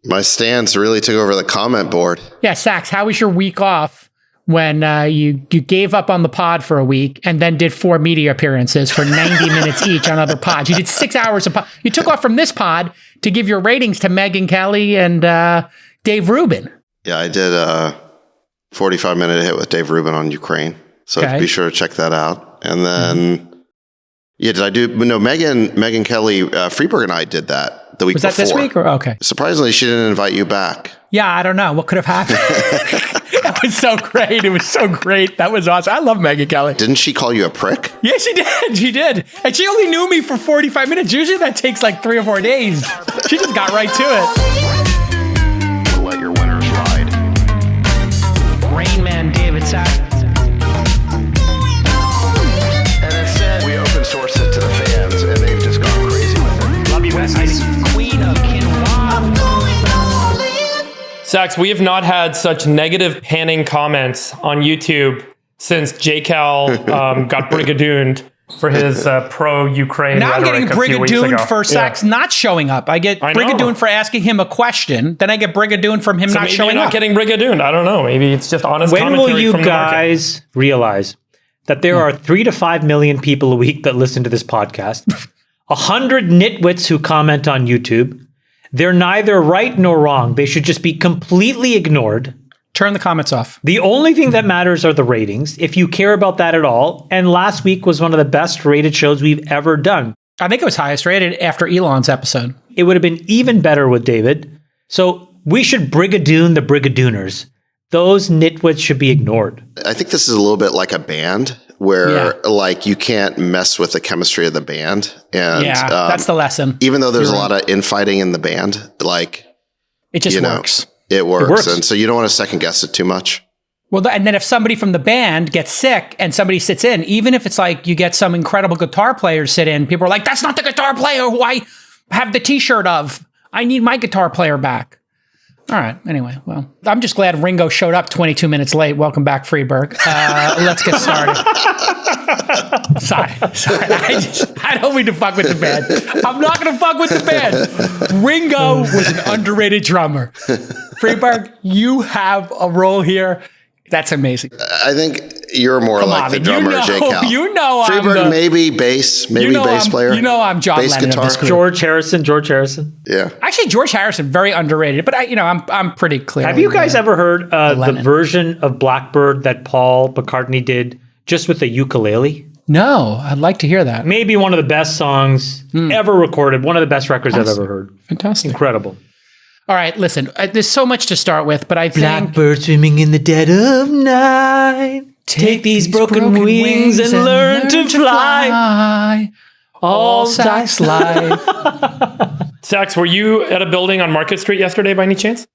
My stance really took over the comment board. Yeah, Sax, how was your week off when you gave up on the pod for a week and then did 4 media appearances for 90 minutes each on other pods? You did 6 hours of pod. You took off from this pod to give your ratings to Megyn Kelly and Dave Rubin. Yeah, I did a 45-minute hit with Dave Rubin on Ukraine. So be sure to check that out. And then, did I do? No, Megyn Kelly, Freeberg and I did that the week before. Was that this week? Okay. Surprisingly, she didn't invite you back. Yeah, I don't know. What could have happened? That was so great. It was so great. That was awesome. I love Megyn Kelly. Didn't she call you a prick? Yeah, she did. She did. And she only knew me for 45 minutes. Usually that takes like 3 or 4 days. She just got right to it. Let your winners ride. Rain Man David Sack. We open source it to the fans, and they've just gone crazy with it. Love you, besties. Queen of Quinoa. Sax, we have not had such negative panning comments on YouTube since JCal got brigadooned for his pro-Ukraine now rhetoric. I'm getting brigadooned for Sax not showing up. I get brigadooned for asking him a question. Then I get brigadooned from him not showing up. Maybe you're not getting brigadooned. I don't know. Maybe it's just honest commentary from the market. When will you guys realize that there are 3 to 5 million people a week that listen to this podcast, 100 nitwits who comment on YouTube? They're neither right nor wrong. They should just be completely ignored. Turn the comments off. The only thing that matters are the ratings, if you care about that at all. And last week was one of the best rated shows we've ever done. I think it was highest rated after Elon's episode. It would have been even better with David. So we should brigadoon the brigadooners. Those nitwits should be ignored. I think this is a little bit like a band where like you can't mess with the chemistry of the band. And that's the lesson. Even though there's a lot of infighting in the band, like it just works. It works. And so you don't want to second guess it too much. Well, and then if somebody from the band gets sick and somebody sits in, even if it's like you get some incredible guitar players sit in, people are like, that's not the guitar player who I have the t-shirt of. I need my guitar player back. All right. Anyway, well, I'm just glad Ringo showed up 22 minutes late. Welcome back, Freeberg. Let's get started. Sorry. I don't mean to fuck with the band. I'm not going to fuck with the band. Ringo was an underrated drummer. Freeberg, you have a role here. That's amazing. I think you're more like the drummer, JCal. You know Freeberg, maybe bass player. You know I'm John bass Lennon guitar. of this group. George Harrison. Yeah. Actually, George Harrison, very underrated. But I'm pretty clear. Have you guys ever heard the version of Blackbird that Paul McCartney did just with the ukulele? No, I'd like to hear that. Maybe one of the best songs ever recorded. One of the best records I've ever heard. Fantastic. Incredible. All right, listen, there's so much to start with, but I think... Blackbird swimming in the dead of night. Take these broken wings and learn to fly. All Sax life. Sax, were you at a building on Market Street yesterday by any chance?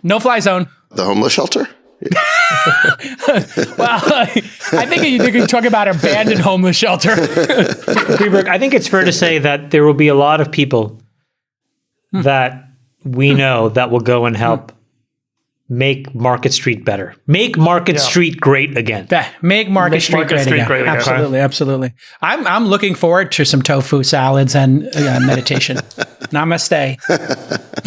No fly zone. The homeless shelter? Well, I think you talk about abandoned homeless shelter. Freeberg, I think it's fair to say that there will be a lot of people that we know that will go and help make Market Street better. Make Market Street great again. Make Market Street great again. Absolutely. I'm looking forward to some tofu salads and meditation. Namaste.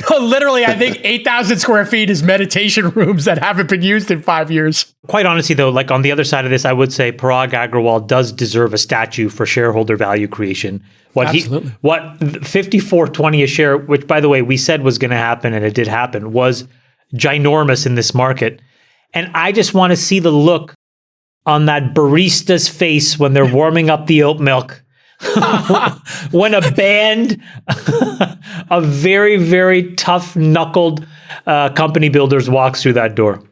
Literally, I think 8,000 square feet is meditation rooms that haven't been used in 5 years. Quite honestly, though, like on the other side of this, I would say Parag Agrawal does deserve a statue for shareholder value creation. What 54.20 a share, which by the way we said was going to happen and it did happen, was ginormous in this market. And I just want to see the look on that barista's face when they're warming up the oat milk. When a band of very, very tough-knuckled company builders walks through that door.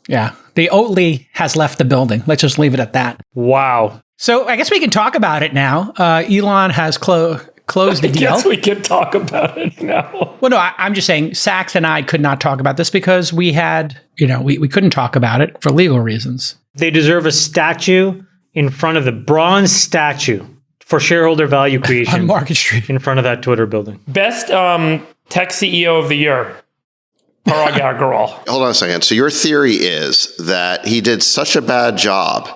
Yeah. The Oatly has left the building. Let's just leave it at that. Wow. So I guess we can talk about it now. Elon has closed the deal. I guess we can talk about it now. Well, no, I'm just saying Sax and I could not talk about this because we had, we couldn't talk about it for legal reasons. They deserve a statue in front of the bronze statue for shareholder value creation on Market Street in front of that Twitter building. Best tech CEO of the year, Parag Agrawal. Hold on a second. So your theory is that he did such a bad job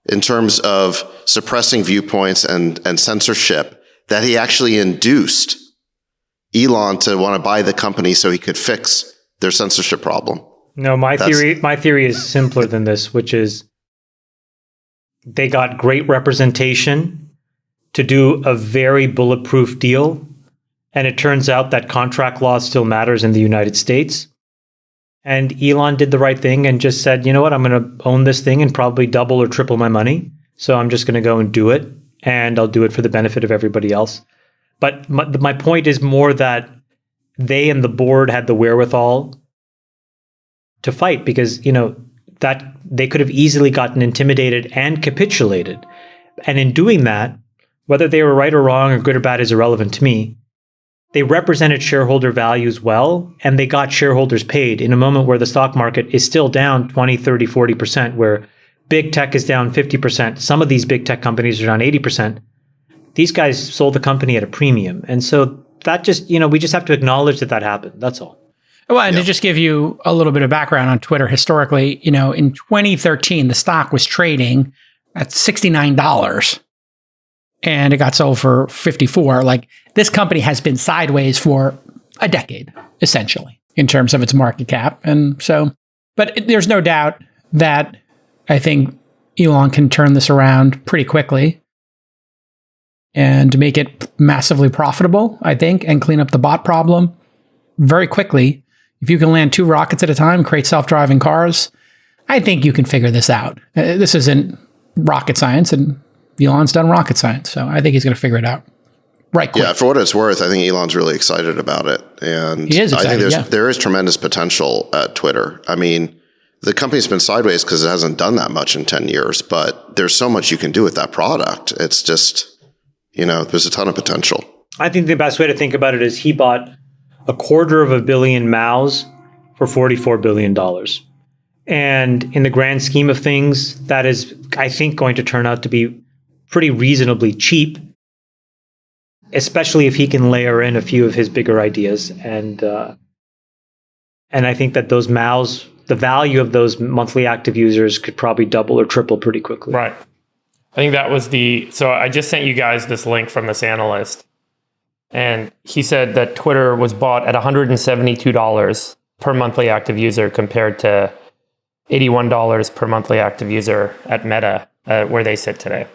in terms of suppressing viewpoints and censorship that he actually induced Elon to want to buy the company so he could fix their censorship problem. No, my theory is simpler than this, which is they got great representation to do a very bulletproof deal. And it turns out that contract law still matters in the United States. And Elon did the right thing and just said, you know what, I'm going to own this thing and probably double or triple my money. So I'm just going to go and do it. And I'll do it for the benefit of everybody else. But my point is more that they and the board had the wherewithal to fight because, that they could have easily gotten intimidated and capitulated. And in doing that, whether they were right or wrong or good or bad is irrelevant to me, they represented shareholder values well, and they got shareholders paid in a moment where the stock market is still down 20, 30, 40%, where big tech is down 50%. Some of these big tech companies are down 80%. These guys sold the company at a premium. And so that just, we just have to acknowledge that happened. That's all. Well, and to just give you a little bit of background on Twitter historically, in 2013, the stock was trading at $69 and it got sold for 54. Like, this company has been sideways for a decade, essentially, in terms of its market cap. And so, but there's no doubt that I think Elon can turn this around pretty quickly and make it massively profitable, I think, and clean up the bot problem very quickly. If you can land 2 rockets at a time, create self-driving cars, I think you can figure this out. This isn't rocket science, and Elon's done rocket science, so I think he's going to figure it out right quick. Yeah, for what it's worth, I think Elon's really excited about it. And he is excited, I think there is tremendous potential at Twitter. I mean, the company's been sideways because it hasn't done that much in 10 years, but there's so much you can do with that product. It's just, there's a ton of potential. I think the best way to think about it is he bought 250 million MAUs for $44 billion. And in the grand scheme of things, that is, I think, going to turn out to be pretty reasonably cheap, especially if he can layer in a few of his bigger ideas. And I think that those MAUs, the value of those monthly active users could probably double or triple pretty quickly. Right. I think that was so I just sent you guys this link from this analyst. And he said that Twitter was bought at $172 per monthly active user compared to $81 per monthly active user at Meta, where they sit today.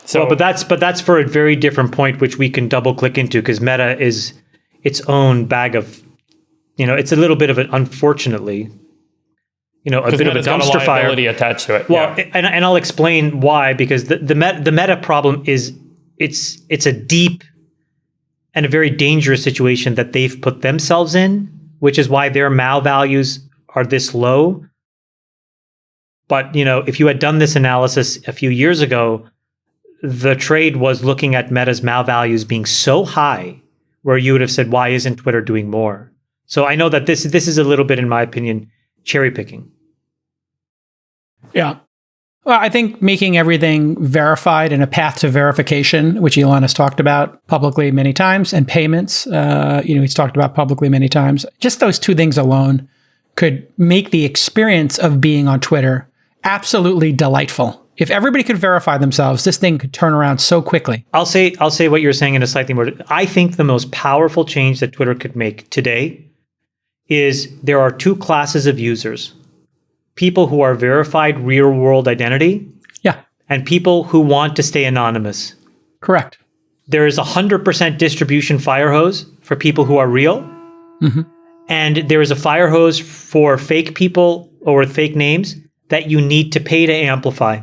So, but that's for a very different point, which we can double click into, because Meta is its own bag of, it's a little bit of an, unfortunately, a bit of a dumpster fire attached to it. Well, yeah. and I'll explain why, because the Meta problem is it's a deep and a very dangerous situation that they've put themselves in, which is why their MAU values are this low. But, if you had done this analysis a few years ago, the trade was looking at Meta's MAU values being so high where you would have said, why isn't Twitter doing more? So I know that this is a little bit, in my opinion, cherry picking. Yeah. Well, I think making everything verified and a path to verification, which Elon has talked about publicly many times, and payments, he's talked about publicly many times. Just those 2 things alone could make the experience of being on Twitter absolutely delightful. If everybody could verify themselves, this thing could turn around so quickly. I'll say what you're saying in a slightly more. I think the most powerful change that Twitter could make today is there are 2 classes of users. People who are verified real world identity. Yeah. And people who want to stay anonymous. Correct. There is 100% distribution fire hose for people who are real. Mm-hmm. And there is a fire hose for fake people or with fake names that you need to pay to amplify.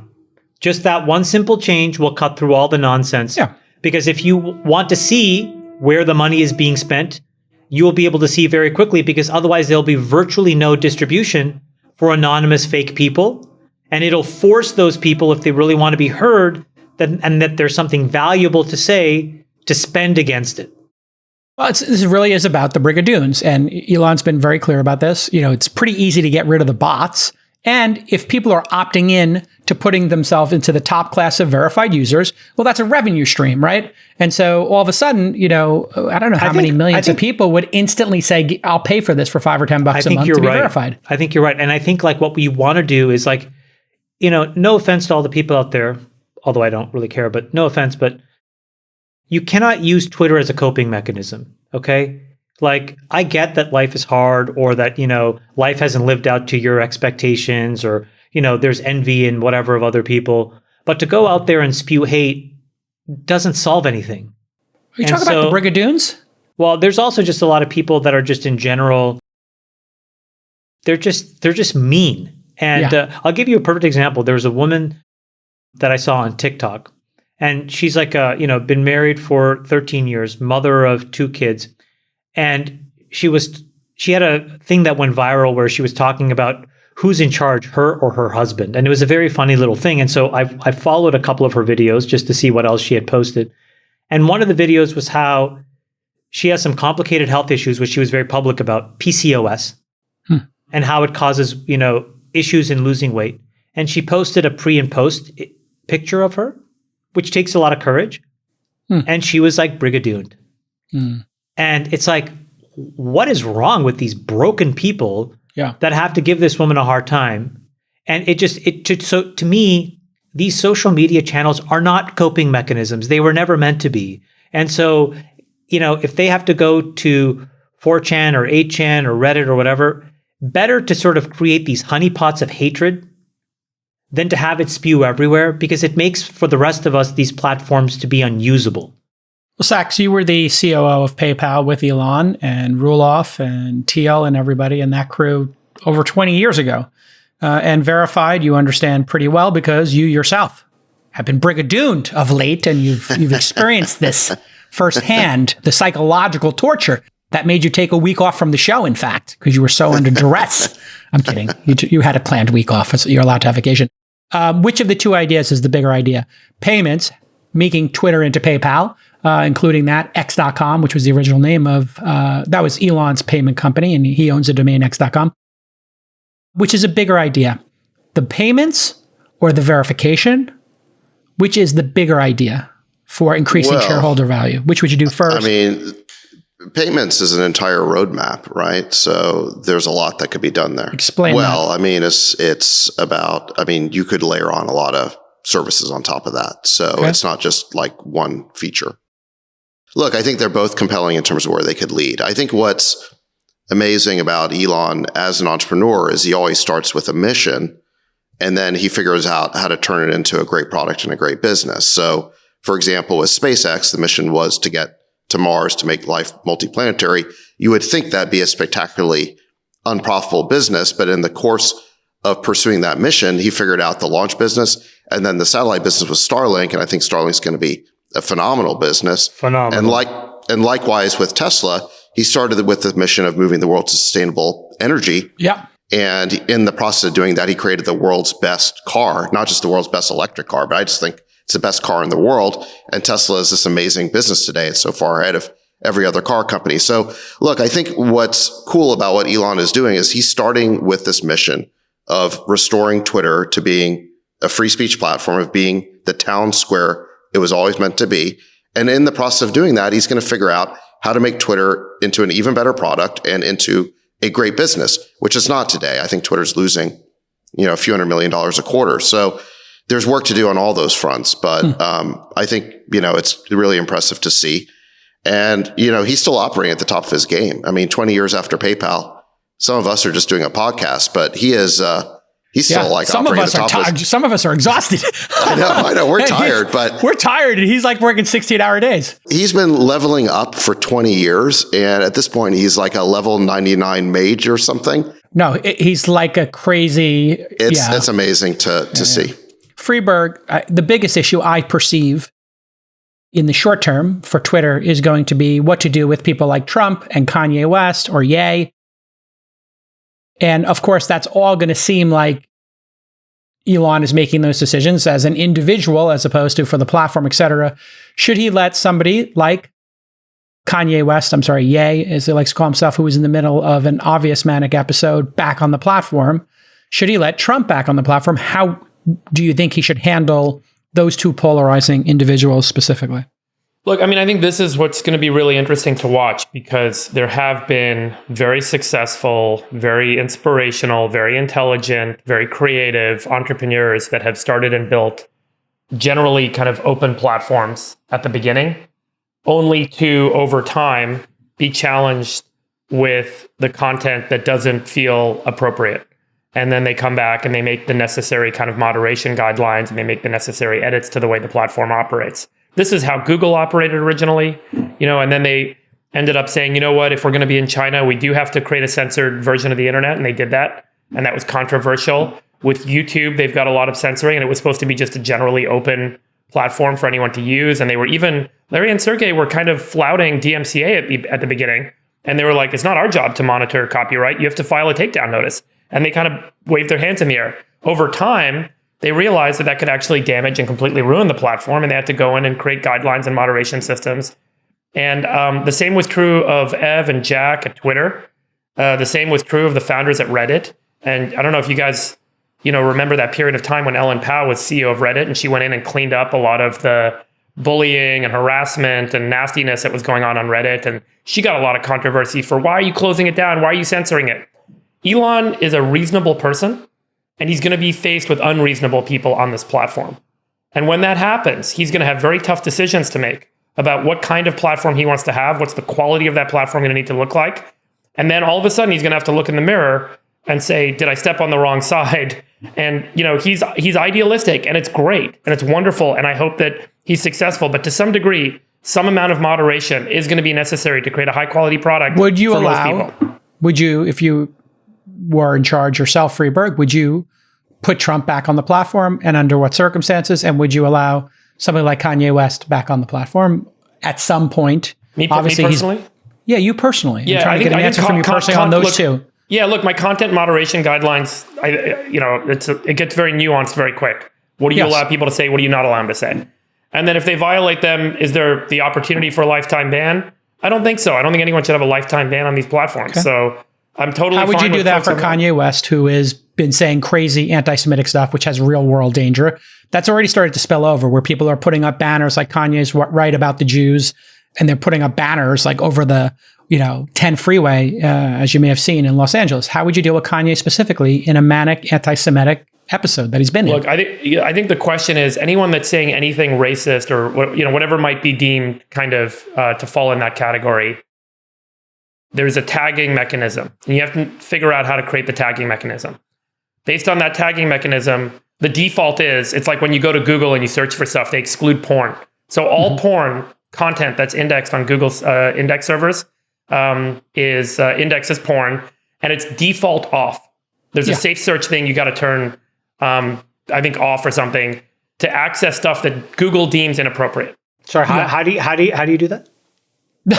Just that one simple change will cut through all the nonsense. Yeah. Because if you want to see where the money is being spent, you will be able to see very quickly, because otherwise there'll be virtually no distribution for anonymous fake people. And it'll force those people, if they really want to be heard, and that there's something valuable to say, to spend against it. Well, this really is about the Brigadoons. And Elon's been very clear about this. It's pretty easy to get rid of the bots. And if people are opting in to putting themselves into the top class of verified users, well, that's a revenue stream, right? And so all of a sudden, I don't know how many millions of people would instantly say, I'll pay for this for $5 or $10 a month to be verified. I think you're right. And I think what we want to do is no offense to all the people out there, although I don't really care, but no offense, but you cannot use Twitter as a coping mechanism. Okay. Like, I get that life is hard, or that, life hasn't lived out to your expectations, or, there's envy and whatever of other people. But to go out there and spew hate doesn't solve anything. Are you talking about the Brigadoons? Well, there's also just a lot of people that are just in general, they're just mean. And I'll give you a perfect example. There was a woman that I saw on TikTok, and she's like, been married for 13 years, mother of 2 kids. And she had a thing that went viral where she was talking about who's in charge, her or her husband. And it was a very funny little thing. And so I followed a couple of her videos just to see what else she had posted. And one of the videos was how she has some complicated health issues, which she was very public about, PCOS, and how it causes, issues in losing weight. And she posted a pre and post picture of her, which takes a lot of courage. And she was like brigadooned. And it's like, what is wrong with these broken people that have to give this woman a hard time? And so to me, these social media channels are not coping mechanisms. They were never meant to be. And so, if they have to go to 4chan or 8chan or Reddit or whatever, better to sort of create these honeypots of hatred than to have it spew everywhere, because it makes for the rest of us these platforms to be unusable. Well, Sachs, you were the COO of PayPal with Elon and Ruloff and TL and everybody in that crew over 20 years ago. And Verified, you understand pretty well because you yourself have been brigadooned of late, and you've experienced this firsthand, the psychological torture that made you take a week off from the show, in fact, because you were so under duress. I'm kidding. You had a planned week off, so you're allowed to have vacation. Which of the 2 ideas is the bigger idea? Payments, making Twitter into PayPal, including that, X.com, which was the original name of, that was Elon's payment company, and he owns the domain X.com. Which is a bigger idea? The payments or the verification? Which is the bigger idea for increasing shareholder value? Which would you do first? I mean, payments is an entire roadmap, right? So there's a lot that could be done there. Explain that. I mean, it's about, you could layer on a lot of services on top of that. So it's not just like one feature. Look, I think they're both compelling in terms of where they could lead. I think what's amazing about Elon as an entrepreneur is he always starts with a mission, and then he figures out how to turn it into a great product and a great business. So, for example, with SpaceX, the mission was to get to Mars to make life multiplanetary. You would think that'd be a spectacularly unprofitable business, but in the course of pursuing that mission, he figured out the launch business, and then the satellite business was Starlink, and I think Starlink's going to be a phenomenal business. And likewise with Tesla, he started with the mission of moving the world to sustainable energy. Yeah. And in the process of doing that, he created the world's best car, not just the world's best electric car, but I just think it's the best car in the world. And Tesla is this amazing business today. It's so far ahead of every other car company. So look, I think what's cool about what Elon is doing is he's starting with this mission of restoring Twitter to being a free speech platform, of being the town square it was always meant to be. And in the process of doing that, he's going to figure out how to make Twitter into an even better product and into a great business, which is not today. I think Twitter's losing, a few $100 million a quarter. So there's work to do on all those fronts. But I think, it's really impressive to see. And, he's still operating at the top of his game. 20 years after PayPal, some of us are just doing a podcast, but he is, he's still like some of us are tired. Some of us are exhausted. I know. We're tired, but we're tired, and he's like working 16-hour days. He's been leveling up for 20 years, and at this point, he's like a level 99 mage or something. No, he's like a crazy. It's amazing to see. Freeberg, the biggest issue I perceive in the short term for Twitter is going to be what to do with people like Trump and Kanye West or Ye. And of course, that's all going to seem like Elon is making those decisions as an individual, as opposed to for the platform, et cetera. Should he let somebody like Kanye West, Ye, as he likes to call himself, who was in the middle of an obvious manic episode, back on the platform? Should he let Trump back on the platform? How do you think he should handle those two polarizing individuals specifically? Look, I think this is what's going to be really interesting to watch, because there have been very successful, very inspirational, very intelligent, very creative entrepreneurs that have started and built generally kind of open platforms at the beginning, only to, over time, be challenged with the content that doesn't feel appropriate. And then they come back and they make the necessary kind of moderation guidelines, and they make the necessary edits to the way the platform operates. This is how Google operated originally, and then they ended up saying, you know what, if we're going to be in China, we do have to create a censored version of the internet. And they did that. And that was controversial. With YouTube, they've got a lot of censoring, and it was supposed to be just a generally open platform for anyone to use. And they were even, Larry and Sergey were kind of flouting DMCA at the beginning. And they were like, it's not our job to monitor copyright. You have to file a takedown notice. And they kind of waved their hands in the air. Over time, they realized that could actually damage and completely ruin the platform. And they had to go in and create guidelines and moderation systems. And the same was true of Ev and Jack at Twitter. The same was true of the founders at Reddit. And I don't know if you guys, remember that period of time when Ellen Pao was CEO of Reddit, and she went in and cleaned up a lot of the bullying and harassment and nastiness that was going on Reddit. And she got a lot of controversy for, why are you closing it down? Why are you censoring it? Elon is a reasonable person, and he's going to be faced with unreasonable people on this platform. And when that happens, he's going to have very tough decisions to make about what kind of platform he wants to have, what's the quality of that platform going to need to look like. And then all of a sudden, he's going to have to look in the mirror and say, did I step on the wrong side? And, he's idealistic, and it's great, and it's wonderful, and I hope that he's successful. But to some degree, some amount of moderation is going to be necessary to create a high-quality product would you for allow, most people. Would you, if you were in charge yourself, Freeberg, would you put Trump back on the platform, and under what circumstances? And would you allow somebody like Kanye West back on the platform at some point? Me personally? You personally. Yeah, I'm trying to get an answer from you personally on those two. Yeah, look, my content moderation guidelines, it gets very nuanced very quick. What do you allow people to say? What do you not allow them to say? And then if they violate them, is there the opportunity for a lifetime ban? I don't think so. I don't think anyone should have a lifetime ban on these platforms. Okay. So I'm totally fine. How would you do that for Kanye West, who has been saying crazy anti-Semitic stuff, which has real world danger? That's already started to spill over, where people are putting up banners like Kanye's right about the Jews, and they're putting up banners like over the 10 freeway, as you may have seen in Los Angeles. How would you deal with Kanye specifically in a manic anti-Semitic episode that he's been in? Look, I think the question is, anyone that's saying anything racist or whatever might be deemed kind of to fall in that category, there's a tagging mechanism, and you have to figure out how to create the tagging mechanism. Based on that tagging mechanism, the default is, it's like when you go to Google and you search for stuff, they exclude porn. So all porn content that's indexed on Google's index servers is indexed as porn, and it's default off. There's a safe search thing you got to turn, I think, off or something to access stuff that Google deems inappropriate. Sorry, how do you do that? No,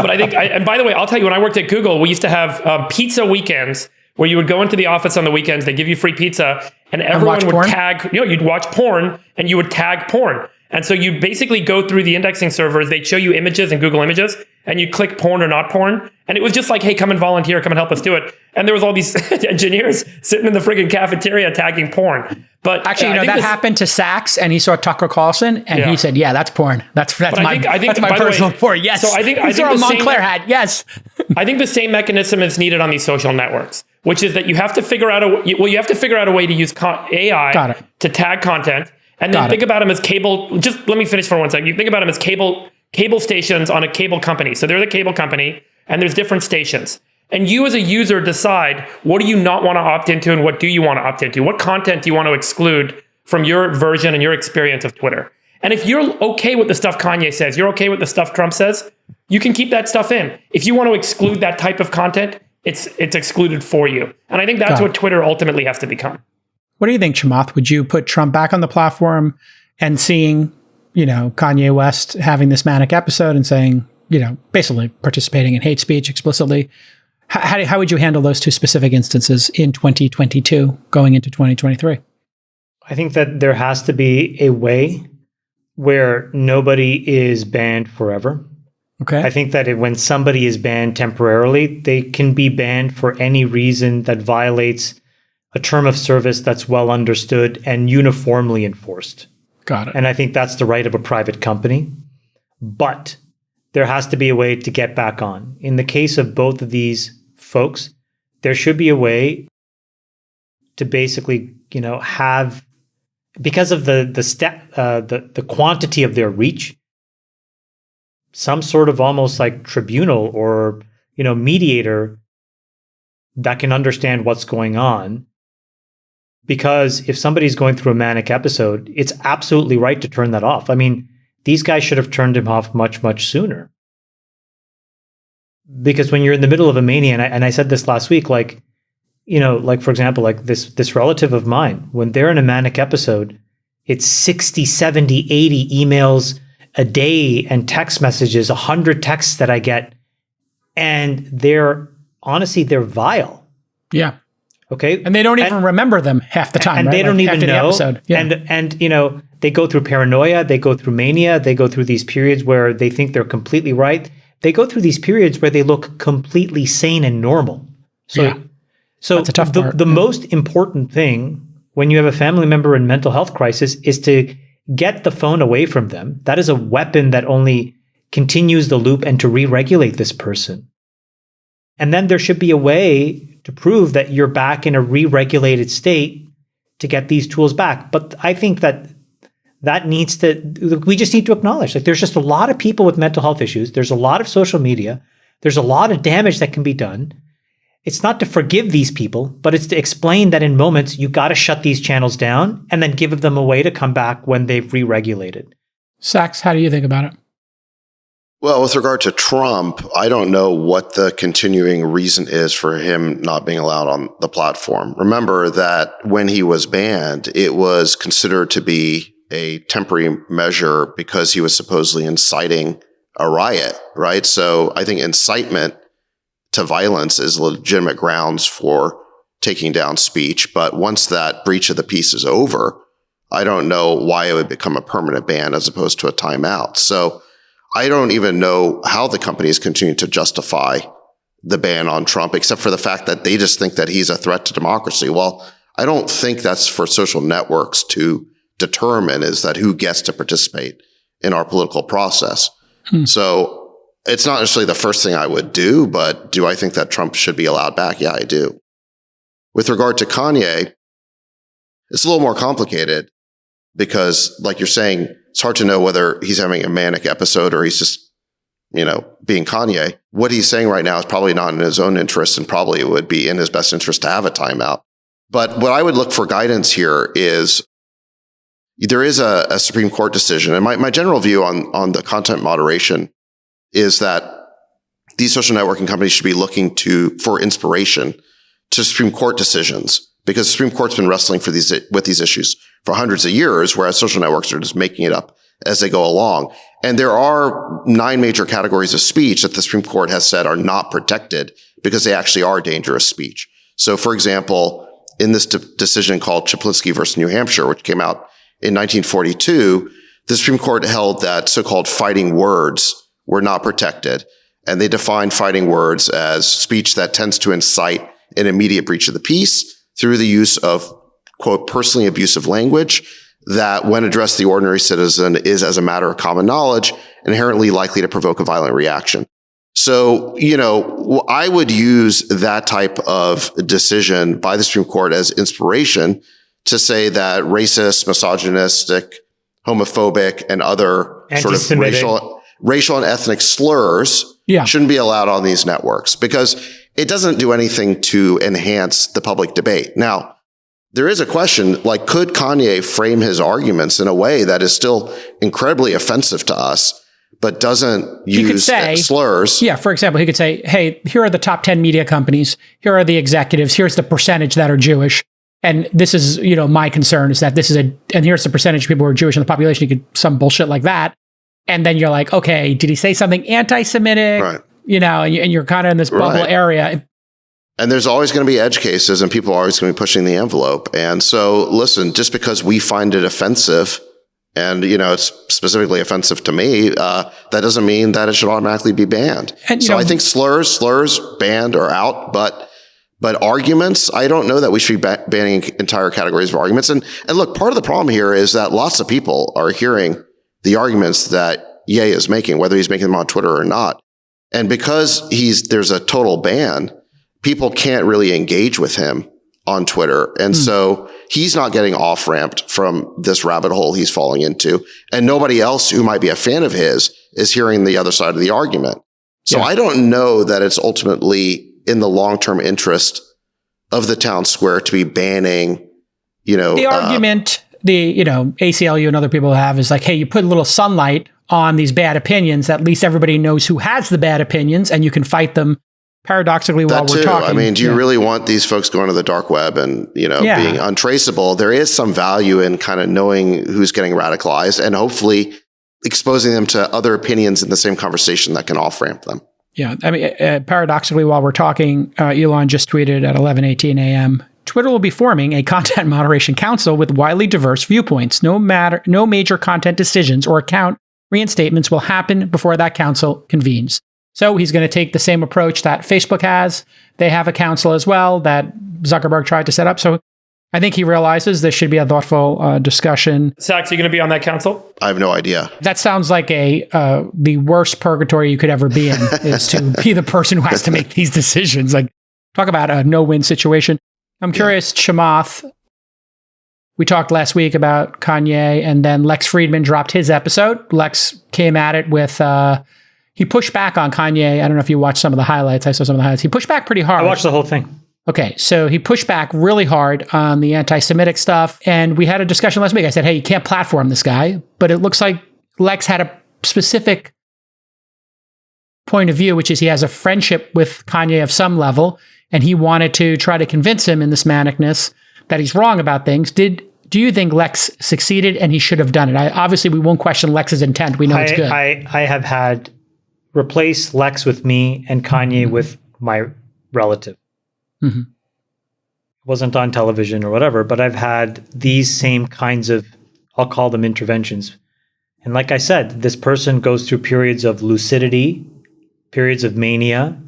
but I think, and by the way, I'll tell you, when I worked at Google, we used to have pizza weekends where you would go into the office on the weekends, they give you free pizza, and everyone would tag, you'd watch porn and you would tag porn. And so you basically go through the indexing servers, they'd show you images in Google Images, and you click porn or not porn. And it was just like, hey, come and volunteer, come and help us do it. And there was all these engineers sitting in the friggin' cafeteria tagging porn. But actually, that happened to Sachs, and he saw Tucker Carlson, and he said, yeah, that's porn. That's my personal porn. Yes. So I think Montclair hat. Yes. I think the same mechanism is needed on these social networks, which is that you have to figure out a way to use AI to tag content. And then think about them as cable. Just let me finish for 1 second. You think about them as cable stations on a cable company. So they're the cable company, and there's different stations. And you as a user decide, what do you not want to opt into and what do you want to opt into? What content do you want to exclude from your version and your experience of Twitter? And if you're okay with the stuff Kanye says, you're okay with the stuff Trump says, you can keep that stuff in. If you want to exclude that type of content, it's excluded for you. And I think that's what Twitter ultimately has to become. What do you think, Chamath? Would you put Trump back on the platform and seeing, Kanye West having this manic episode and saying, basically participating in hate speech explicitly? How would you handle those two specific instances in 2022 going into 2023? I think that there has to be a way where nobody is banned forever. Okay. I think that when somebody is banned temporarily, they can be banned for any reason that violates a term of service that's well understood and uniformly enforced. Got it. And I think that's the right of a private company. But there has to be a way to get back on. In the case of both of these folks, there should be a way to basically, have, because of the quantity of their reach, some sort of almost like tribunal or, mediator that can understand what's going on. Because if somebody's going through a manic episode, it's absolutely right to turn that off. I mean, these guys should have turned him off much, much sooner. Because when you're in the middle of a mania, and I said this last week, like, for example, like this relative of mine, when they're in a manic episode, it's 60, 70, 80 emails a day and text messages, 100 texts that I get. And they're vile. Yeah. Okay. And they don't even remember them half the time. And right? they don't even know. The episode. Yeah. And they go through paranoia, they go through mania, they go through these periods where they think they're completely right. They go through these periods where they look completely sane and normal. So that's a tough part. The most important thing when you have a family member in mental health crisis is to get the phone away from them. That is a weapon that only continues the loop and to re-regulate this person. And then there should be a way to prove that you're back in a re-regulated state to get these tools back. But I think that we just need to acknowledge, like, there's just a lot of people with mental health issues. There's a lot of social media. There's a lot of damage that can be done. It's not to forgive these people, but it's to explain that in moments you got to shut these channels down and then give them a way to come back when they've re-regulated. Sachs, how do you think about it? Well, with regard to Trump, I don't know what the continuing reason is for him not being allowed on the platform. Remember that when he was banned, it was considered to be a temporary measure because he was supposedly inciting a riot, right? So I think incitement to violence is legitimate grounds for taking down speech. But once that breach of the peace is over, I don't know why it would become a permanent ban as opposed to a timeout. So I don't even know how the companies continue to justify the ban on Trump, except for the fact that they just think that he's a threat to democracy. Well, I don't think that's for social networks to determine, is that who gets to participate in our political process. So it's not necessarily the first thing I would do, but do I think that Trump should be allowed back? Yeah, I do. With regard to Kanye, it's a little more complicated because, like you're saying, it's hard to know whether he's having a manic episode or he's just, being Kanye. What he's saying right now is probably not in his own interest, and probably it would be in his best interest to have a timeout. But what I would look for guidance here is there is a Supreme Court decision. And my general view on the content moderation is that these social networking companies should be looking for inspiration to Supreme Court decisions, because the Supreme Court's been wrestling with these issues for hundreds of years, whereas social networks are just making it up as they go along. And there are 9 major categories of speech that the Supreme Court has said are not protected because they actually are dangerous speech. So, for example, in this decision called Chaplinsky versus New Hampshire, which came out in 1942, the Supreme Court held that so-called fighting words were not protected. And they defined fighting words as speech that tends to incite an immediate breach of the peace through the use of, quote, personally abusive language that, when addressed to the ordinary citizen, is, as a matter of common knowledge, inherently likely to provoke a violent reaction. So, I would use that type of decision by the Supreme Court as inspiration to say that racist, misogynistic, homophobic, and other sort of racial and ethnic slurs shouldn't be allowed on these networks, because it doesn't do anything to enhance the public debate. Now, there is a question, like, could Kanye frame his arguments in a way that is still incredibly offensive to us, but doesn't use slurs? Yeah, for example, he could say, hey, here are the top 10 media companies. Here are the executives. Here's the percentage that are Jewish. And this is, my concern is that and here's the percentage of people who are Jewish in the population. You could some bullshit like that. And then you're like, okay, did he say something anti-Semitic? Right. And you're kind of in this bubble area. And there's always going to be edge cases, and people are always going to be pushing the envelope. And so, listen, just because we find it offensive, and, it's specifically offensive to me, that doesn't mean that it should automatically be banned. And, so I think slurs banned or out, but arguments, I don't know that we should be banning entire categories of arguments. And look, part of the problem here is that lots of people are hearing the arguments that Ye is making, whether he's making them on Twitter or not. And because there's a total ban, people can't really engage with him on Twitter. And so he's not getting off-ramped from this rabbit hole he's falling into. And nobody else who might be a fan of his is hearing the other side of the argument. So I don't know that it's ultimately in the long-term interest of the town square to be banning, the argument, ACLU and other people have is like, hey, you put a little sunlight on these bad opinions, at least everybody knows who has the bad opinions and you can fight them paradoxically while we're talking. I mean, do you really want these folks going to the dark web and, being untraceable? There is some value in kind of knowing who's getting radicalized and hopefully exposing them to other opinions in the same conversation that can off-ramp them. Yeah. I mean, paradoxically, while we're talking, Elon just tweeted at 11:18 a.m., Twitter will be forming a content moderation council with widely diverse viewpoints. No major content decisions or account reinstatements will happen before that council convenes. So he's going to take the same approach that Facebook has. They have a council as well that Zuckerberg tried to set up. So I think he realizes this should be a thoughtful discussion. Sachs, are you going to be on that council? I have no idea. That sounds like the worst purgatory you could ever be in is to be the person who has to make these decisions. Like, talk about a no-win situation. I'm curious, Chamath, we talked last week about Kanye, and then Lex Friedman dropped his episode. Lex came at it with, he pushed back on Kanye. I don't know if you watched some of the highlights. I saw some of the highlights. He pushed back pretty hard. I watched the whole thing. Okay, so he pushed back really hard on the anti-Semitic stuff, and we had a discussion last week. I said, hey, you can't platform this guy, but it looks like Lex had a specific point of view, which is he has a friendship with Kanye of some level, and he wanted to try to convince him in this manicness that he's wrong about things. Do you think Lex succeeded and he should have done it? Obviously, we won't question Lex's intent. We know it's good. I have had replace Lex with me and Kanye with my relative. Mm-hmm. Wasn't on television or whatever, but I've had these same kinds of, I'll call them interventions. And like I said, this person goes through periods of lucidity, periods of mania,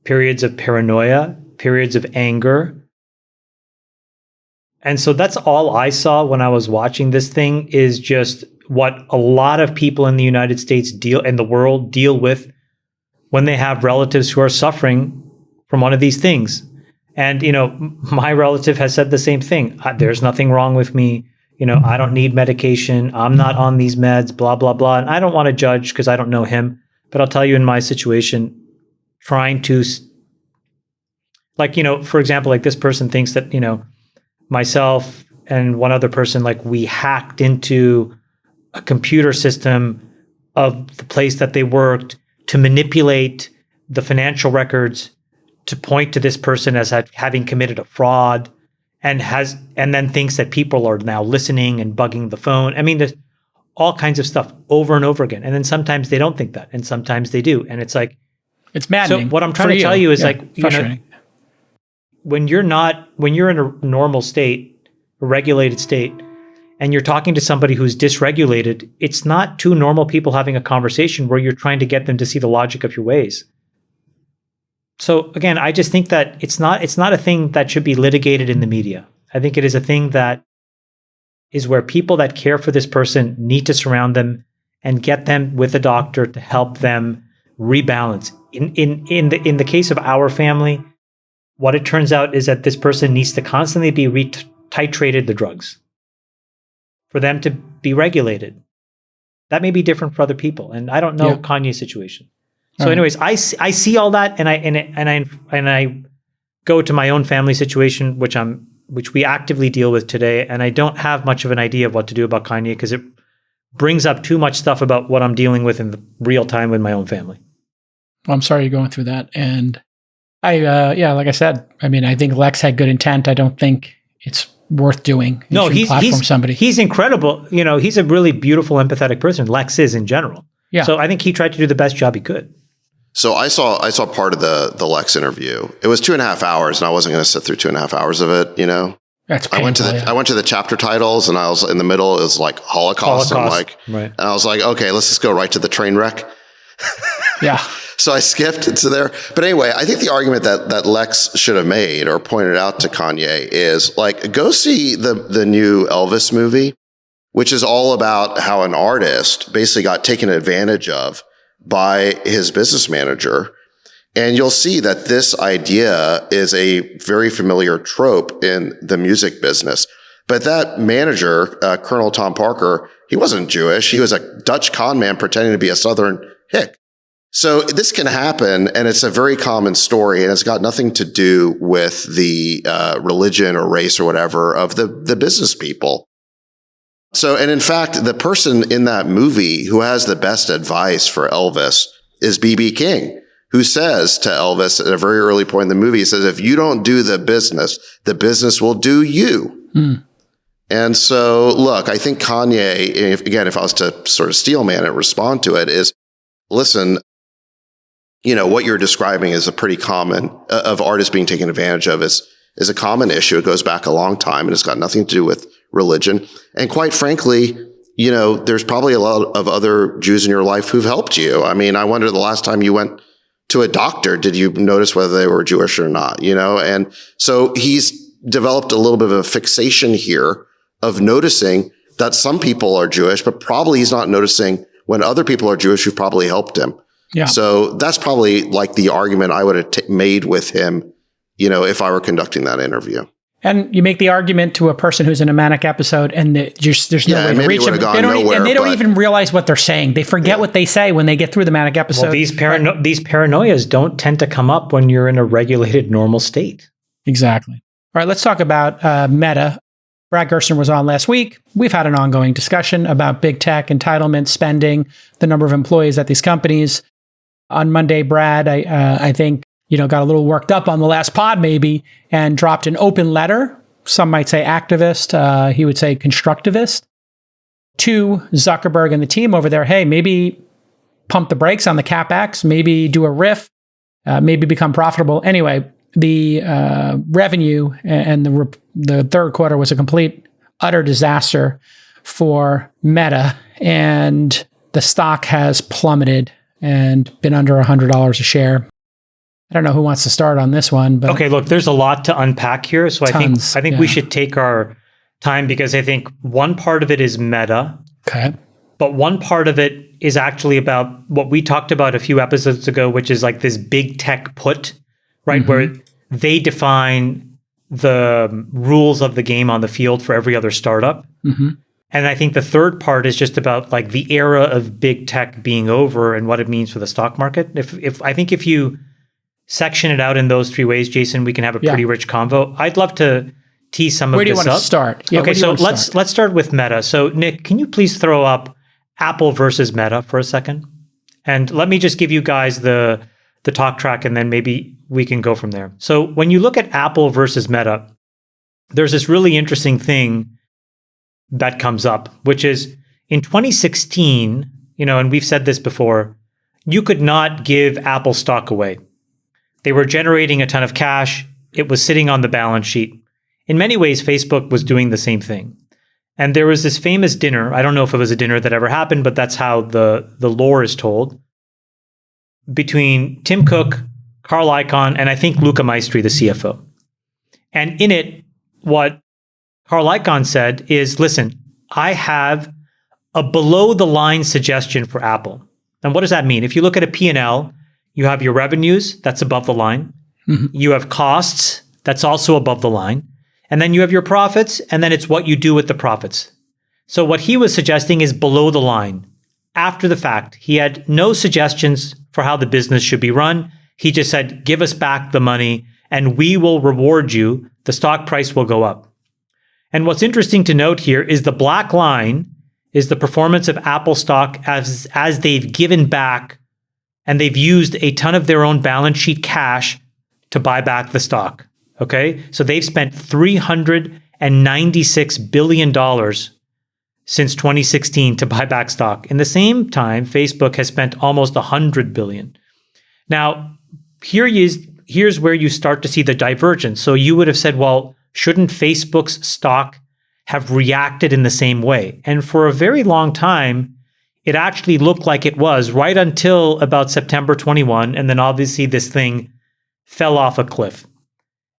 periods of paranoia, periods of anger. And so that's all I saw when I was watching this thing, is just what a lot of people in the United States in the world deal with when they have relatives who are suffering from one of these things. And, my relative has said the same thing. There's nothing wrong with me. I don't need medication. I'm not on these meds, blah, blah, blah. And I don't want to judge because I don't know him. But I'll tell you, in my situation, trying to, for example, like this person thinks that, myself and one other person, we hacked into a computer system of the place that they worked to manipulate the financial records to point to this person as having committed a fraud, and then thinks that people are now listening and bugging the phone. I mean, there's all kinds of stuff over and over again. And then sometimes they don't think that, and sometimes they do. And it's like, it's maddening. So what I'm trying to tell you is when you're in a normal state, a regulated state, and you're talking to somebody who's dysregulated, it's not two normal people having a conversation where you're trying to get them to see the logic of your ways. So again, I just think that it's not a thing that should be litigated in the media. I think it is a thing that is where people that care for this person need to surround them and get them with a doctor to help them rebalance. In the case of our family, what it turns out is that this person needs to constantly be titrated the drugs for them to be regulated. That may be different for other people, and I don't know Kanye's situation. So, anyways, I see all that, and I go to my own family situation, which we actively deal with today, and I don't have much of an idea of what to do about Kanye because it brings up too much stuff about what I'm dealing with in the real time with my own family. Well, I'm sorry you're going through that, and like I said, I mean, I think Lex had good intent. I don't think it's worth doing. He's incredible. He's a really beautiful, empathetic person. Lex is in general. Yeah. So I think he tried to do the best job he could. So I saw part of the Lex interview. It was 2.5 hours, and I wasn't going to sit through 2.5 hours of it. That's painful, I went to the chapter titles, and I was in the middle. It was like Holocaust. Right. And I was like, okay, let's just go right to the train wreck. Yeah. So I skipped to there. But anyway, I think the argument that Lex should have made or pointed out to Kanye is go see the new Elvis movie, which is all about how an artist basically got taken advantage of by his business manager. And you'll see that this idea is a very familiar trope in the music business. But that manager, Colonel Tom Parker, he wasn't Jewish. He was a Dutch con man pretending to be a Southern hick. So this can happen, and it's a very common story, and it's got nothing to do with the religion or race or whatever of the business people. So, and in fact, the person in that movie who has the best advice for Elvis is B.B. King, who says to Elvis at a very early point in the movie, he says, if you don't do the business will do you. Mm. And so, look, I think Kanye, if I was to sort of steelman it, respond to it, is, listen, what you're describing is a pretty common, of artists being taken advantage of, is a common issue. It goes back a long time, and it's got nothing to do with religion. And quite frankly, there's probably a lot of other Jews in your life who've helped you. I mean, I wonder the last time you went to a doctor, did you notice whether they were Jewish or not, And so he's developed a little bit of a fixation here of noticing that some people are Jewish, but probably he's not noticing when other people are Jewish who've probably helped him. Yeah. So that's probably like the argument I would have made with him, if I were conducting that interview. And you make the argument to a person who's in a manic episode, and there's no way to reach them. They don't even realize what they're saying. They forget what they say when they get through the manic episode. Well, these paranoias don't tend to come up when you're in a regulated normal state. Exactly. All right, let's talk about Meta. Brad Gerstner was on last week. We've had an ongoing discussion about big tech, entitlement, spending, the number of employees at these companies. On Monday, Brad, I think, got a little worked up on the last pod maybe, and dropped an open letter. Some might say activist. He would say constructivist. To Zuckerberg and the team over there. Hey, maybe pump the brakes on the CapEx. Maybe do a RIF. Maybe become profitable. Anyway, the revenue and the third quarter was a complete, utter disaster for Meta. And the stock has plummeted and been under $100 a share. I don't know who wants to start on this one, but okay, look, there's a lot to unpack here. So I think we should take our time, because I think one part of it is Meta. Okay. But one part of it is actually about what we talked about a few episodes ago, which is like this big tech put, right? Mm-hmm. Where they define the rules of the game on the field for every other startup. Mm-hmm. And I think the third part is just about like the era of big tech being over and what it means for the stock market. If you section it out in those three ways, Jason, we can have a pretty rich convo. I'd love to tee some of this up. Where do you want to start? Yeah, okay, so let's start with Meta. So Nick, can you please throw up Apple versus Meta for a second? And let me just give you guys the talk track, and then maybe we can go from there. So when you look at Apple versus Meta, there's this really interesting thing that comes up, which is in 2016, and we've said this before, you could not give Apple stock away. They were generating a ton of cash. It was sitting on the balance sheet. In many ways, Facebook was doing the same thing. And there was this famous dinner. I don't know if it was a dinner that ever happened, but that's how the lore is told, between Tim Cook, Carl Icahn, and I think Luca Maestri, the CFO. And in it, what Carl Icahn said is, listen, I have a below-the-line suggestion for Apple. And what does that mean? If you look at a P&L, you have your revenues, that's above the line. Mm-hmm. You have costs, that's also above the line. And then you have your profits, and then it's what you do with the profits. So what he was suggesting is below the line. After the fact, he had no suggestions for how the business should be run. He just said, give us back the money and we will reward you. The stock price will go up. And what's interesting to note here is the black line is the performance of Apple stock as they've given back, and they've used a ton of their own balance sheet cash to buy back the stock. Okay? So they've spent $396 billion since 2016 to buy back stock. In the same time, Facebook has spent almost $100 billion. Now, here's where you start to see the divergence. So you would have said, well, shouldn't Facebook's stock have reacted in the same way? And for a very long time, it actually looked like it was, right until about September 21. And then obviously this thing fell off a cliff.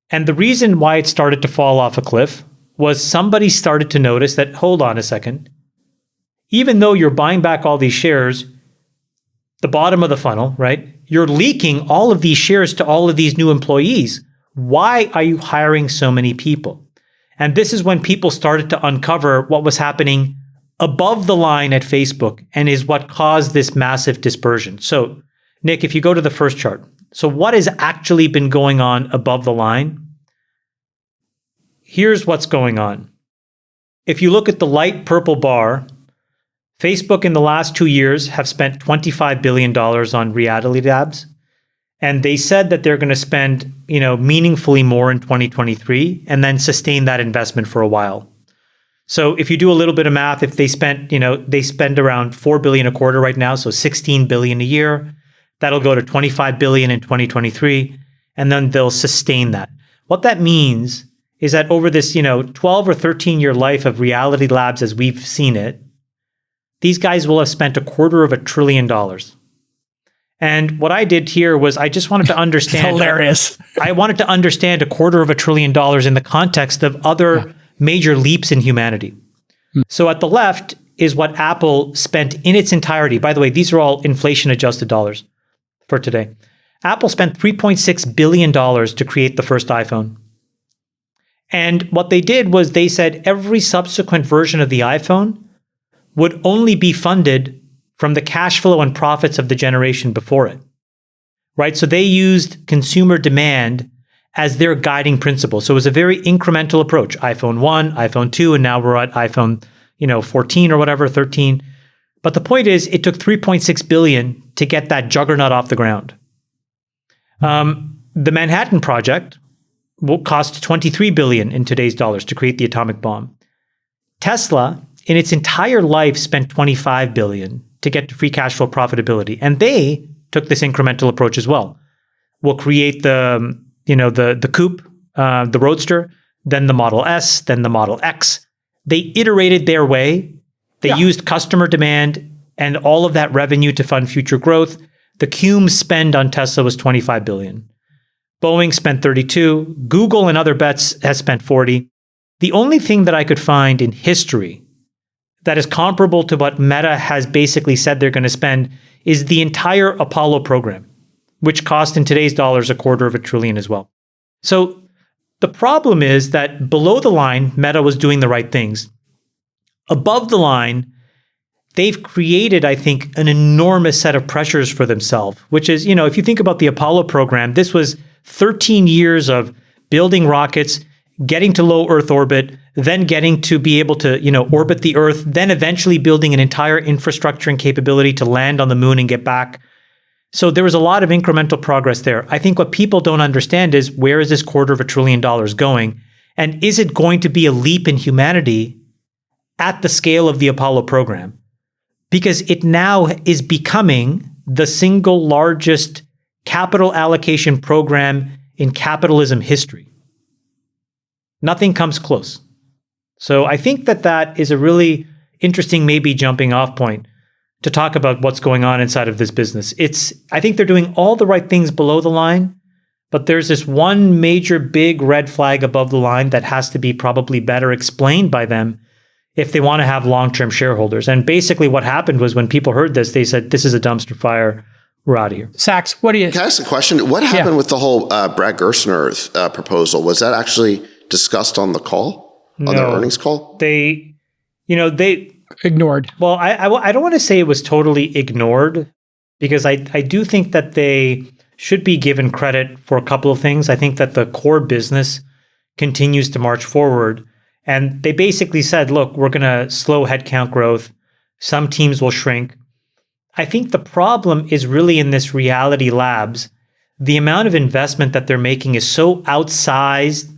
And the reason why it started to fall off a cliff was somebody started to notice that, hold on a second, even though you're buying back all these shares, the bottom of the funnel, right? You're leaking all of these shares to all of these new employees. Why are you hiring so many people? And this is when people started to uncover what was happening above the line at Facebook and is what caused this massive dispersion. So, Nick, if you go to the first chart, so what has actually been going on above the line? Here's what's going on. If you look at the light purple bar, Facebook in the last 2 years have spent $25 billion on reality labs. And they said that they're going to spend, meaningfully more in 2023 and then sustain that investment for a while. So if you do a little bit of math, if they spent, they spend around $4 billion a quarter right now, so $16 billion a year, that'll go to $25 billion in 2023, and then they'll sustain that. What that means is that over this, 12 or 13 year life of reality labs as we've seen it, these guys will have spent $250 billion. And what I did here was I just wanted to understand. Hilarious. I wanted to understand $250 billion in the context of other major leaps in humanity. So at the left is what Apple spent in its entirety. By the way, these are all inflation adjusted dollars for today. Apple spent $3.6 billion to create the first iPhone. And what they did was they said every subsequent version of the iPhone would only be funded from the cash flow and profits of the generation before it, right? So they used consumer demand as their guiding principle. So it was a very incremental approach. iPhone 1, iPhone 2, and now we're at iPhone, 14 or whatever, 13. But the point is, it took $3.6 billion to get that juggernaut off the ground. The Manhattan Project will cost $23 billion in today's dollars to create the atomic bomb. Tesla, in its entire life, spent $25 billion to get to free cash flow profitability. And they took this incremental approach as well. We'll create the coupe, the Roadster, then the Model S, then the Model X. They iterated their way. They used customer demand and all of that revenue to fund future growth. The cum spend on Tesla was $25 billion. Boeing spent $32. Google and other bets has spent $40. The only thing that I could find in history that is comparable to what Meta has basically said they're going to spend is the entire Apollo program, which cost in today's dollars $250 billion as well. So the problem is that below the line, Meta was doing the right things. Above the line, they've created, I think, an enormous set of pressures for themselves, which is, if you think about the Apollo program, this was 13 years of building rockets, getting to low Earth orbit, then getting to be able to, orbit the Earth, then eventually building an entire infrastructure and capability to land on the moon and get back. So there was a lot of incremental progress there. I think what people don't understand is where is this $250 billion going? And is it going to be a leap in humanity at the scale of the Apollo program? Because it now is becoming the single largest capital allocation program in capitalism history. Nothing comes close. So I think that is a really interesting, maybe jumping off point to talk about what's going on inside of this business. I think they're doing all the right things below the line, but there's this one major big red flag above the line that has to be probably better explained by them if they want to have long-term shareholders. And basically what happened was when people heard this, they said, this is a dumpster fire. We're out of here. Sachs, what do you... Can I ask a question? What happened with the whole Brad Gerstner's proposal? Was that actually discussed on the call, on their earnings call? They ignored. Well, I don't want to say it was totally ignored, because I do think that they should be given credit for a couple of things. I think that the core business continues to march forward. And they basically said, look, we're going to slow headcount growth. Some teams will shrink. I think the problem is really in this reality labs. The amount of investment that they're making is so outsized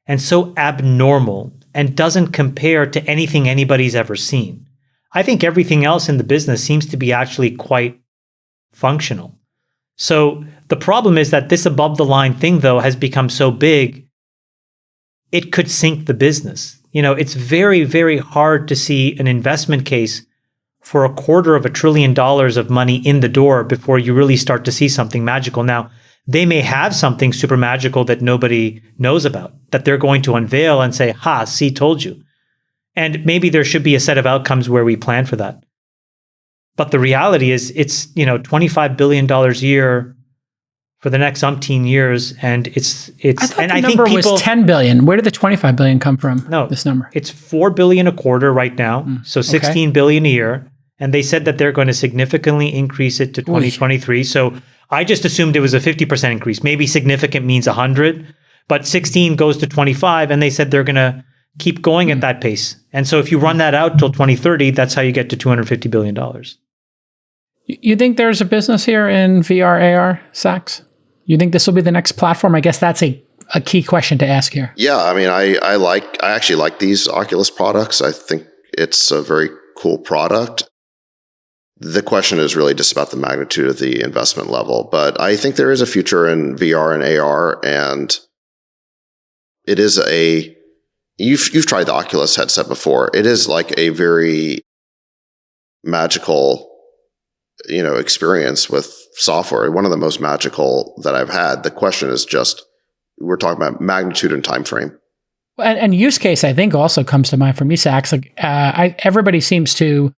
and so abnormal and doesn't compare to anything anybody's ever seen. I think everything else in the business seems to be actually quite functional. So the problem is that this above the line thing, though, has become so big, it could sink the business. It's very, very hard to see an investment case for $250 billion of money in the door before you really start to see something magical. Now, they may have something super magical that nobody knows about, that they're going to unveil and say, ha, see, told you. And maybe there should be a set of outcomes where we plan for that. But the reality is it's, $25 billion a year for the next umpteen years, and it's. I thought the number was 10 billion. Where did the 25 billion come from? No, this number. It's 4 billion a quarter right now, so 16 billion a year. And they said that they're going to significantly increase it to 2023. So I just assumed it was a 50% increase. Maybe significant means 100, but 16 goes to 25, and they said they're going to keep going at that pace. And so if you run that out till 2030, that's how you get to $250 billion. You think there's a business here in VR, AR, Sachs? You think this will be the next platform? I guess that's a key question to ask here. Yeah, I mean, I actually like these Oculus products. I think it's a very cool product. The question is really just about the magnitude of the investment level. But I think there is a future in VR and AR, and it is you've tried the Oculus headset before. It is like a very magical, experience with software. One of the most magical that I've had. The question is just, we're talking about magnitude and time frame. And use case, I think, also comes to mind for me, Sachs. Like, everybody seems to,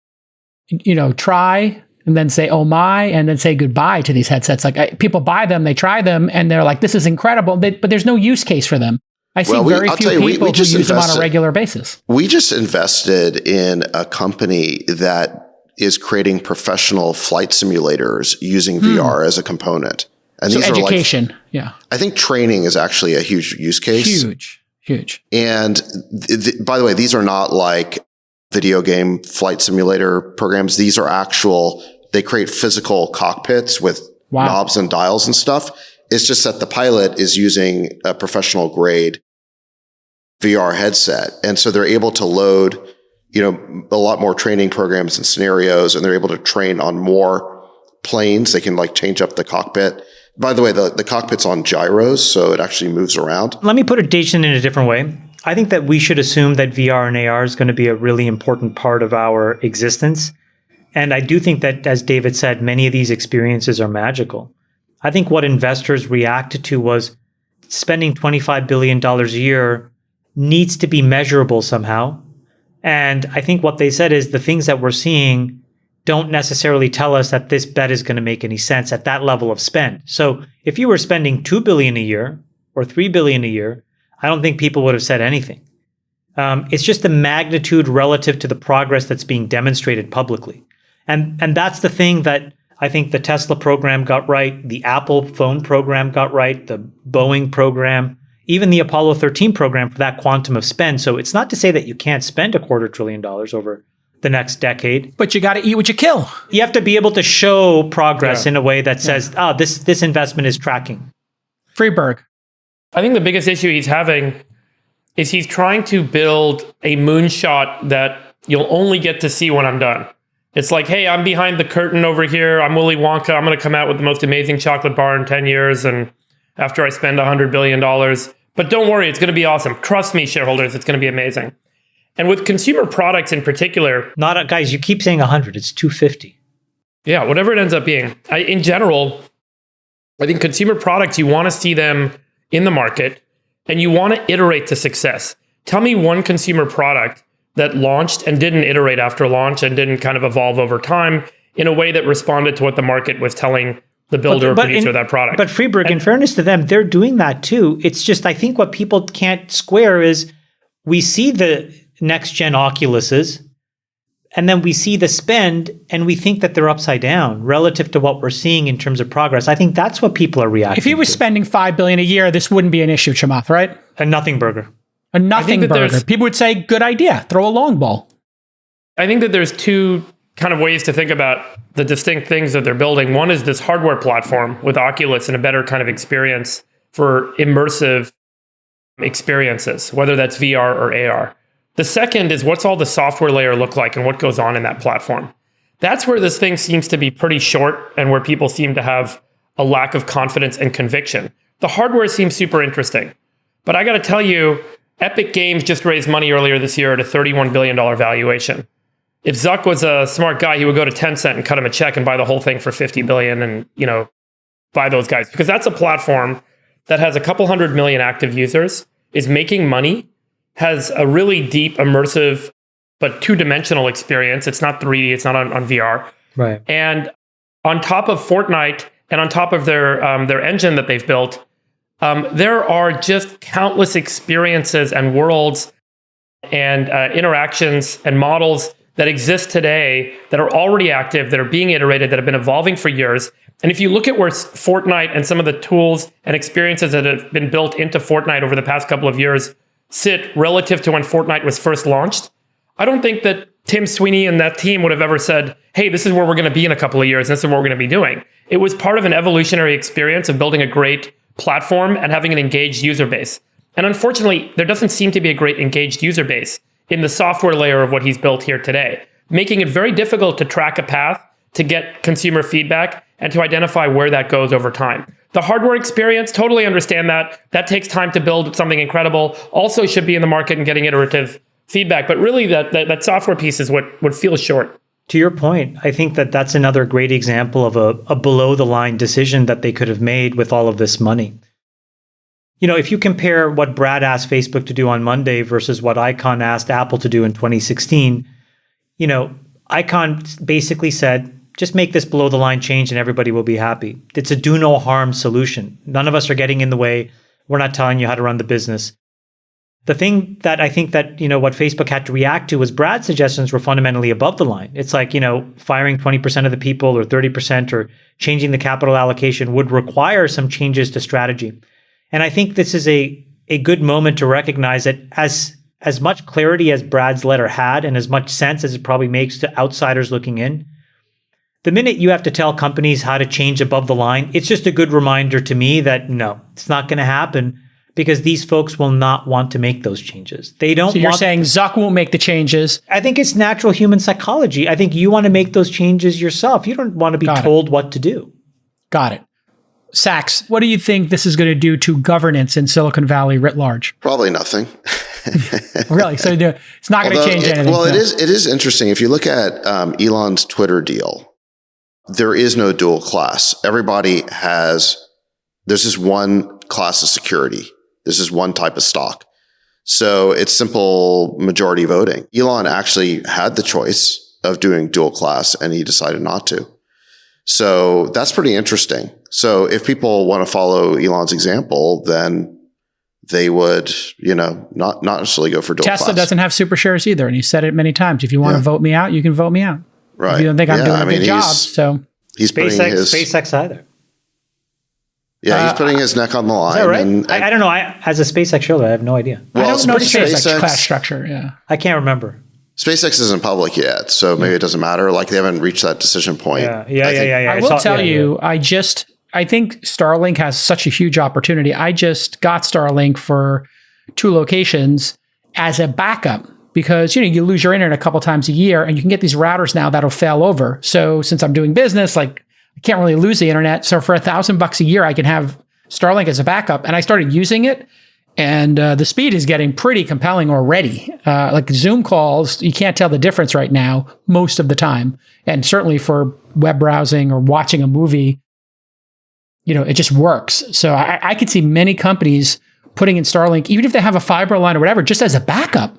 try and then say, oh my, and then say goodbye to these headsets. Like, people buy them, they try them, and they're like, this is incredible. But there's no use case for them. I see very few people who use them on a regular basis. We just invested in a company that is creating professional flight simulators using VR as a component. And so these education, are I think training is actually a huge use case. Huge. And by the way, these are not like video game flight simulator programs. These are they create physical cockpits with knobs and dials and stuff. It's just that the pilot is using a professional grade VR headset. And so they're able to load, a lot more training programs and scenarios, and they're able to train on more planes. They can change up the cockpit. By the way, the cockpit's on gyros, so it actually moves around. Let me put it, Jason, in a different way. I think that we should assume that VR and AR is going to be a really important part of our existence. And I do think that, as David said, many of these experiences are magical. I think what investors reacted to was spending $25 billion a year needs to be measurable somehow. And I think what they said is the things that we're seeing don't necessarily tell us that this bet is going to make any sense at that level of spend. So if you were spending $2 billion a year or $3 billion a year, I don't think people would have said anything. It's just the magnitude relative to the progress that's being demonstrated publicly. And that's the thing that I think the Tesla program got right, the Apple phone program got right, the Boeing program, even the Apollo 13 program for that quantum of spend. So it's not to say that you can't spend $250 billion over the next decade. But you got to eat what you kill. You have to be able to show progress in a way that says, this investment is tracking. Freeberg. I think the biggest issue he's having is he's trying to build a moonshot that you'll only get to see when I'm done. It's like, hey, I'm behind the curtain over here. I'm Willy Wonka. I'm going to come out with the most amazing chocolate bar in 10 years. And after I spend $100 billion. But don't worry, it's going to be awesome. Trust me, shareholders, it's going to be amazing. And with consumer products in particular. Guys, you keep saying 100. It's 250. Yeah, whatever it ends up being. In general, I think consumer products, you want to see them in the market and you want to iterate to success. Tell me one consumer product that launched and didn't iterate after launch and didn't kind of evolve over time in a way that responded to what the market was telling the builder or producer of that product. But Freeberg, in fairness to them, they're doing that too. It's just, I think what people can't square is we see the next gen Oculuses and then we see the spend and we think that they're upside down relative to what we're seeing in terms of progress. I think that's what people are reacting to. If he was spending $5 billion a year, this wouldn't be an issue, Chamath, right? A nothing burger. A nothing burger. People would say, good idea, throw a long ball. I think that there's two kind of ways to think about the distinct things that they're building. One is this hardware platform with Oculus and a better kind of experience for immersive experiences, whether that's VR or AR. The second is what's all the software layer look like and what goes on in that platform. That's where this thing seems to be pretty short and where people seem to have a lack of confidence and conviction. The hardware seems super interesting, but I got to tell you, Epic Games just raised money earlier this year at a $31 billion valuation. If Zuck was a smart guy, he would go to Tencent and cut him a check and buy the whole thing for $50 billion and, buy those guys. Because that's a platform that has a couple 100 million active users, is making money, has a really deep, immersive, but two-dimensional experience. It's not 3D, it's not on VR. Right. And on top of Fortnite, and on top of their engine that they've built, there are just countless experiences and worlds and interactions and models that exist today that are already active, that are being iterated, that have been evolving for years. And if you look at where Fortnite and some of the tools and experiences that have been built into Fortnite over the past couple of years sit relative to when Fortnite was first launched, I don't think that Tim Sweeney and that team would have ever said, hey, this is where we're going to be in a couple of years, and this is what we're going to be doing. It was part of an evolutionary experience of building a great platform and having an engaged user base. And unfortunately, there doesn't seem to be a great engaged user base in the software layer of what he's built here today, making it very difficult to track a path, to get consumer feedback, and to identify where that goes over time. The hardware experience, totally understand that. That takes time to build something incredible. Also should be in the market and getting iterative feedback. But really, that software piece is what feels short. To your point, I think that that's another great example of a below-the-line decision that they could have made with all of this money. You know, if you compare what Brad asked Facebook to do on Monday versus what Icon asked Apple to do in 2016, you know, Icon basically said, just make this below the line change and everybody will be happy. It's a do no harm solution. None of us are getting in the way. We're not telling you how to run the business. The thing that I think that, you know, what Facebook had to react to was Brad's suggestions were fundamentally above the line. It's like, you know, firing 20% of the people or 30% or changing the capital allocation would require some changes to strategy. And I think this is a good moment to recognize that as much clarity as Brad's letter had and as much sense as it probably makes to outsiders looking in, the minute you have to tell companies how to change above the line, it's just a good reminder to me that no, it's not going to happen because these folks will not want to make those changes. They don't. So you're saying Zuck won't make the changes? I think it's natural human psychology. I think you want to make those changes yourself. You don't want to be told what to do. Got it. Sachs, what do you think this is going to do to governance in Silicon Valley writ large? Probably nothing. Really? So it's not going to change anything? Well, it is interesting. If you look at Elon's Twitter deal, there is no dual class. Everybody there's this one class of security. This is one type of stock. So it's simple majority voting. Elon actually had the choice of doing dual class and he decided not to. So that's pretty interesting. So if people want to follow Elon's example, then they would, you know, not necessarily go for dual class. Tesla doesn't have super shares either. And he said it many times. If you want to vote me out, you can vote me out. Right. If you don't think I'm doing a good job. So he's SpaceX either. Yeah, he's putting his neck on the line. Is that right? And I don't know. As a SpaceX shareholder, I have no idea. Well, I don't know SpaceX class structure. Yeah, I can't remember. SpaceX isn't public yet, so maybe it doesn't matter. Like they haven't reached that decision point. Yeah. I will tell you, I think Starlink has such a huge opportunity. I just got Starlink for 2 locations as a backup because, you know, you lose your internet a couple times a year and you can get these routers now that'll fail over. So since I'm doing business, like I can't really lose the internet. So for $1,000 a year, I can have Starlink as a backup. And I started using it. And the speed is getting pretty compelling already. Like Zoom calls, you can't tell the difference right now most of the time. And certainly for web browsing or watching a movie, you know, it just works. So I could see many companies putting in Starlink, even if they have a fiber line or whatever, just as a backup.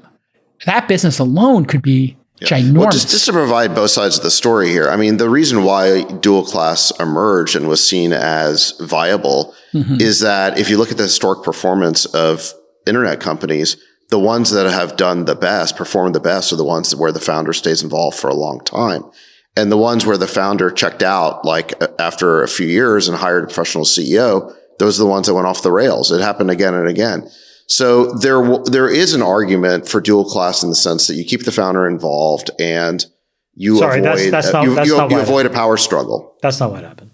That business alone could be ginormous. Well, just to provide both sides of the story here. I mean, the reason why dual class emerged and was seen as viable is that if you look at the historic performance of internet companies, the ones that have done the best, performed the best, are the ones where the founder stays involved for a long time. And the ones where the founder checked out, like after a few years and hired a professional CEO, those are the ones that went off the rails. It happened again and again. So there is an argument for dual class in the sense that you keep the founder involved and you avoid a power struggle. That's not what happened.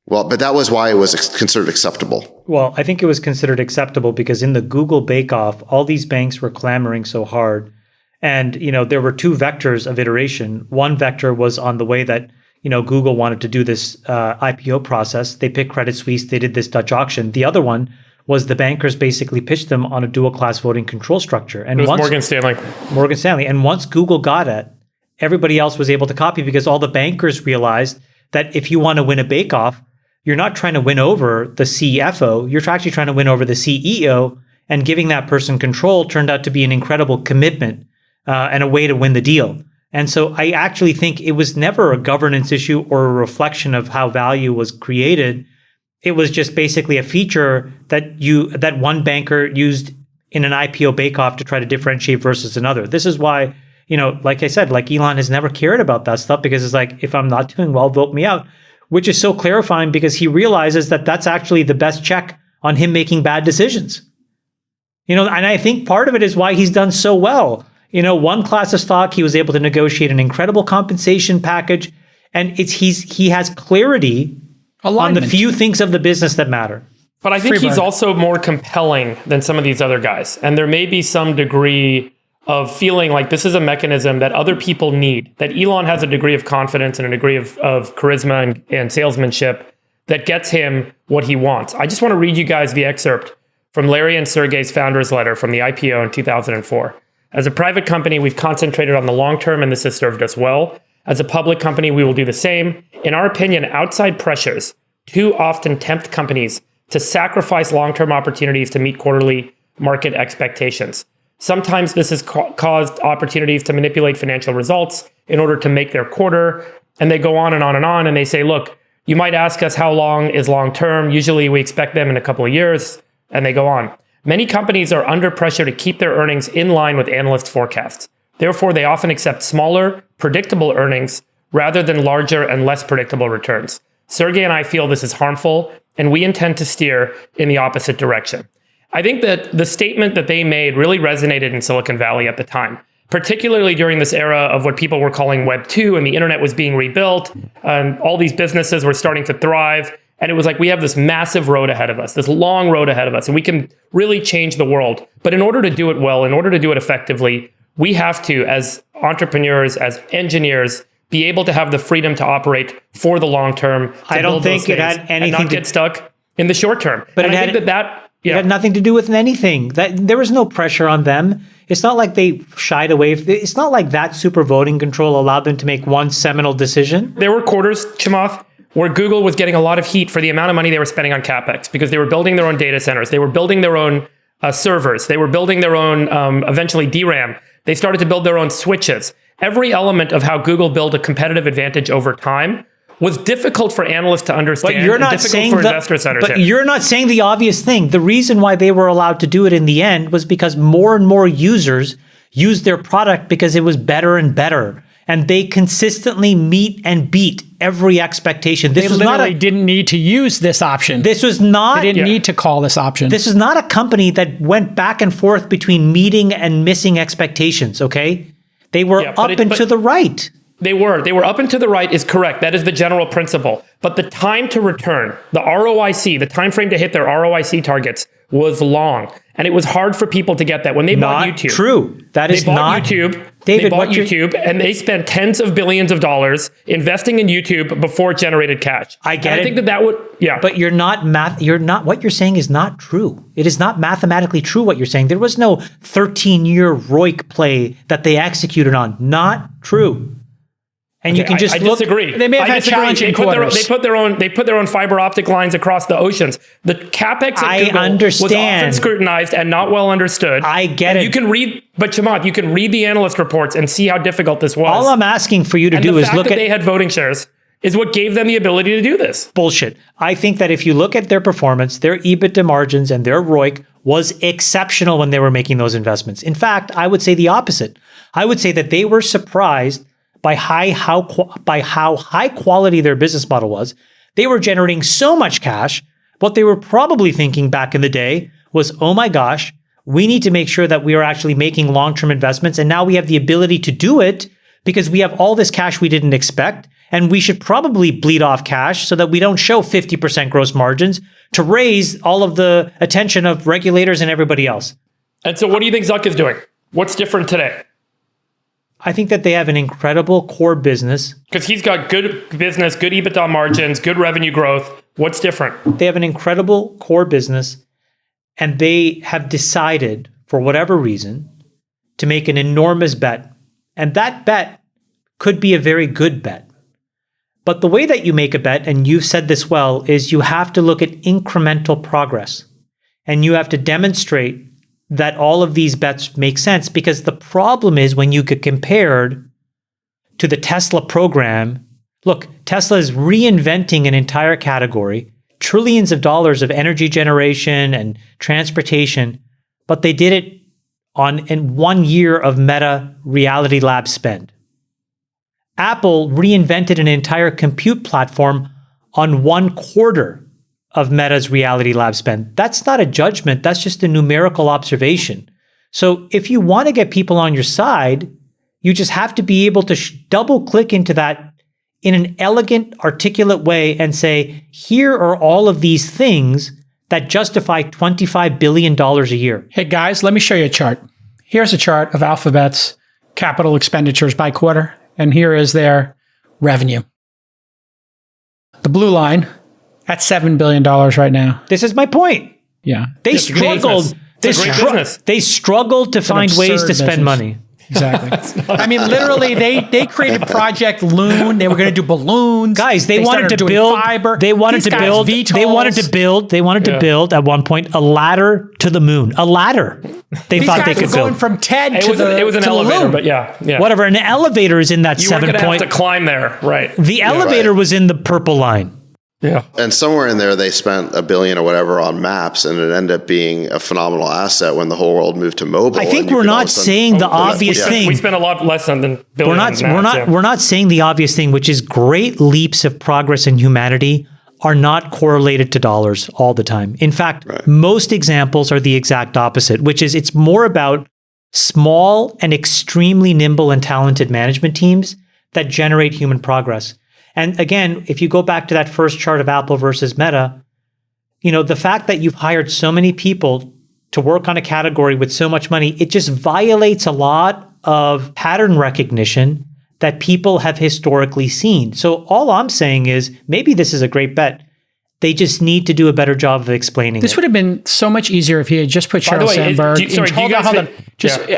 Well, but that was why it was considered acceptable. Well, I think it was considered acceptable because in the Google bake-off, all these banks were clamoring so hard. And, you know, there were 2 vectors of iteration. One vector was on the way that, you know, Google wanted to do this IPO process. They picked Credit Suisse. They did this Dutch auction. The other one was the bankers basically pitched them on a dual class voting control structure. And it was Morgan Stanley. And once Google got it, everybody else was able to copy because all the bankers realized that if you want to win a bake-off, you're not trying to win over the CFO, you're actually trying to win over the CEO, and giving that person control turned out to be an incredible commitment and a way to win the deal. And so I actually think it was never a governance issue or a reflection of how value was created. It was just basically a feature that one banker used in an IPO bake-off to try to differentiate versus another. This is why, like I said, like Elon has never cared about that stuff, because it's like, if I'm not doing well, vote me out, which is so clarifying because he realizes that that's actually the best check on him making bad decisions. And I think part of it is why he's done so well. One class of stock, he was able to negotiate an incredible compensation package, and he has clarity on the few things of the business that matter. But I think he's also more compelling than some of these other guys. And there may be some degree of feeling like this is a mechanism that other people need, that Elon has a degree of confidence and a degree of charisma and salesmanship that gets him what he wants. I just want to read you guys the excerpt from Larry and Sergey's founder's letter from the IPO in 2004. As a private company, we've concentrated on the long term, and this has served us well. As a public company, we will do the same. In our opinion, outside pressures too often tempt companies to sacrifice long-term opportunities to meet quarterly market expectations. Sometimes this has caused opportunities to manipulate financial results in order to make their quarter. And they go on and on and on. And they say, look, you might ask us how long is long-term. Usually we expect them in a couple of years. And they go on. Many companies are under pressure to keep their earnings in line with analyst forecasts. Therefore, they often accept smaller, predictable earnings rather than larger and less predictable returns. Sergey and I feel this is harmful, and we intend to steer in the opposite direction. I think that the statement that they made really resonated in Silicon Valley at the time, particularly during this era of what people were calling Web 2, and the internet was being rebuilt, and all these businesses were starting to thrive. And it was like, we have this massive road ahead of us, this long road ahead of us, and we can really change the world. But in order to do it well, in order to do it effectively, we have to, as entrepreneurs, as engineers, be able to have the freedom to operate for the long term. I don't think it had anything and not get stuck in the short term. But and it I had, think that it had nothing to do with anything. There was no pressure on them. It's not like they shied away. It's not like that super voting control allowed them to make one seminal decision. There were quarters, Chamath, where Google was getting a lot of heat for the amount of money they were spending on CapEx because they were building their own data centers. They were building their own servers. They were building their own, eventually, DRAM. They started to build their own switches. Every element of how Google built a competitive advantage over time was difficult for analysts to understand. But you're not saying investors to understand. But you're not saying the obvious thing. The reason why they were allowed to do it in the end was because more and more users used their product because it was better and better. And they consistently meet and beat every expectation. They literally didn't need to use this option. This was not. They didn't need to call this option. This is not a company that went back and forth between meeting and missing expectations. Okay, they were up and to the right. They were up and to the right is correct. That is the general principle. But the time to return, the ROIC, the time frame to hit their ROIC targets was long. And it was hard for people to get that when they bought YouTube. True. That is not YouTube. David, they bought YouTube and they spent tens of billions of dollars investing in YouTube before it generated cash. I get it. I think that would, yeah. But what you're saying is not true. It is not mathematically true what you're saying. There was no 13-year ROIC play that they executed on. Not true. And you can just I disagree. They may have had challenging quarters. They put their own fiber optic lines across the oceans. The capex at Google was often scrutinized and not well understood. I get it. You can read, but Chamath, you can read the analyst reports and see how difficult this was. All I'm asking for you to do is look at they had voting shares is what gave them the ability to do this. Bullshit. I think that if you look at their performance, their EBITDA margins and their ROIC was exceptional when they were making those investments. In fact, I would say the opposite. I would say that they were surprised by how high quality their business model was. They were generating so much cash. What they were probably thinking back in the day was, oh my gosh, we need to make sure that we are actually making long-term investments. And now we have the ability to do it because we have all this cash we didn't expect. And we should probably bleed off cash so that we don't show 50% gross margins to raise all of the attention of regulators and everybody else. And so what do you think Zuck is doing? What's different today? I think that they have an incredible core business. Because he's got good business, good EBITDA margins, good revenue growth. What's different? They have an incredible core business, and they have decided, for whatever reason, to make an enormous bet. And that bet could be a very good bet. But the way that you make a bet, and you've said this well, is you have to look at incremental progress. And you have to demonstrate that all of these bets make sense, because the problem is when you get compared to the Tesla program, look, Tesla is reinventing an entire category, trillions of dollars of energy generation and transportation, but they did it in 1 year of Meta Reality Lab spend. Apple reinvented an entire compute platform on 1 quarter of Meta's Reality Lab spend. That's not a judgment, that's just a numerical observation. So if you want to get people on your side, you just have to be able to double click into that in an elegant, articulate way and say, here are all of these things that justify $25 billion a year. Hey guys, let me show you a chart. Here's a chart of Alphabet's capital expenditures by quarter, and here is their revenue. The blue line, that's $7 billion right now. This is my point. Yeah. They struggled. They struggled to find ways to spend money. Exactly. I mean, literally, they created Project Loon. They were going to do balloons. Guys, they wanted to build fiber. They wanted to build at one point a ladder to the moon. A ladder. They thought they could build. Going from TED to it was an elevator, but yeah. Whatever. An elevator is in that you 7 point. point. Have to climb there, right? The elevator was in the purple line. Yeah. And somewhere in there, they spent $1 billion or whatever on maps, and it ended up being a phenomenal asset when the whole world moved to mobile. I think we're not saying the obvious thing. We spent a lot less than billions. We're not saying the obvious thing, which is great leaps of progress in humanity are not correlated to dollars all the time. In fact, most examples are the exact opposite, which is it's more about small and extremely nimble and talented management teams that generate human progress. And again, if you go back to that first chart of Apple versus Meta, the fact that you've hired so many people to work on a category with so much money, it just violates a lot of pattern recognition that people have historically seen. So all I'm saying is maybe this is a great bet. They just need to do a better job of explaining this it. would have been so much easier if he had just put Sheryl Sandberg.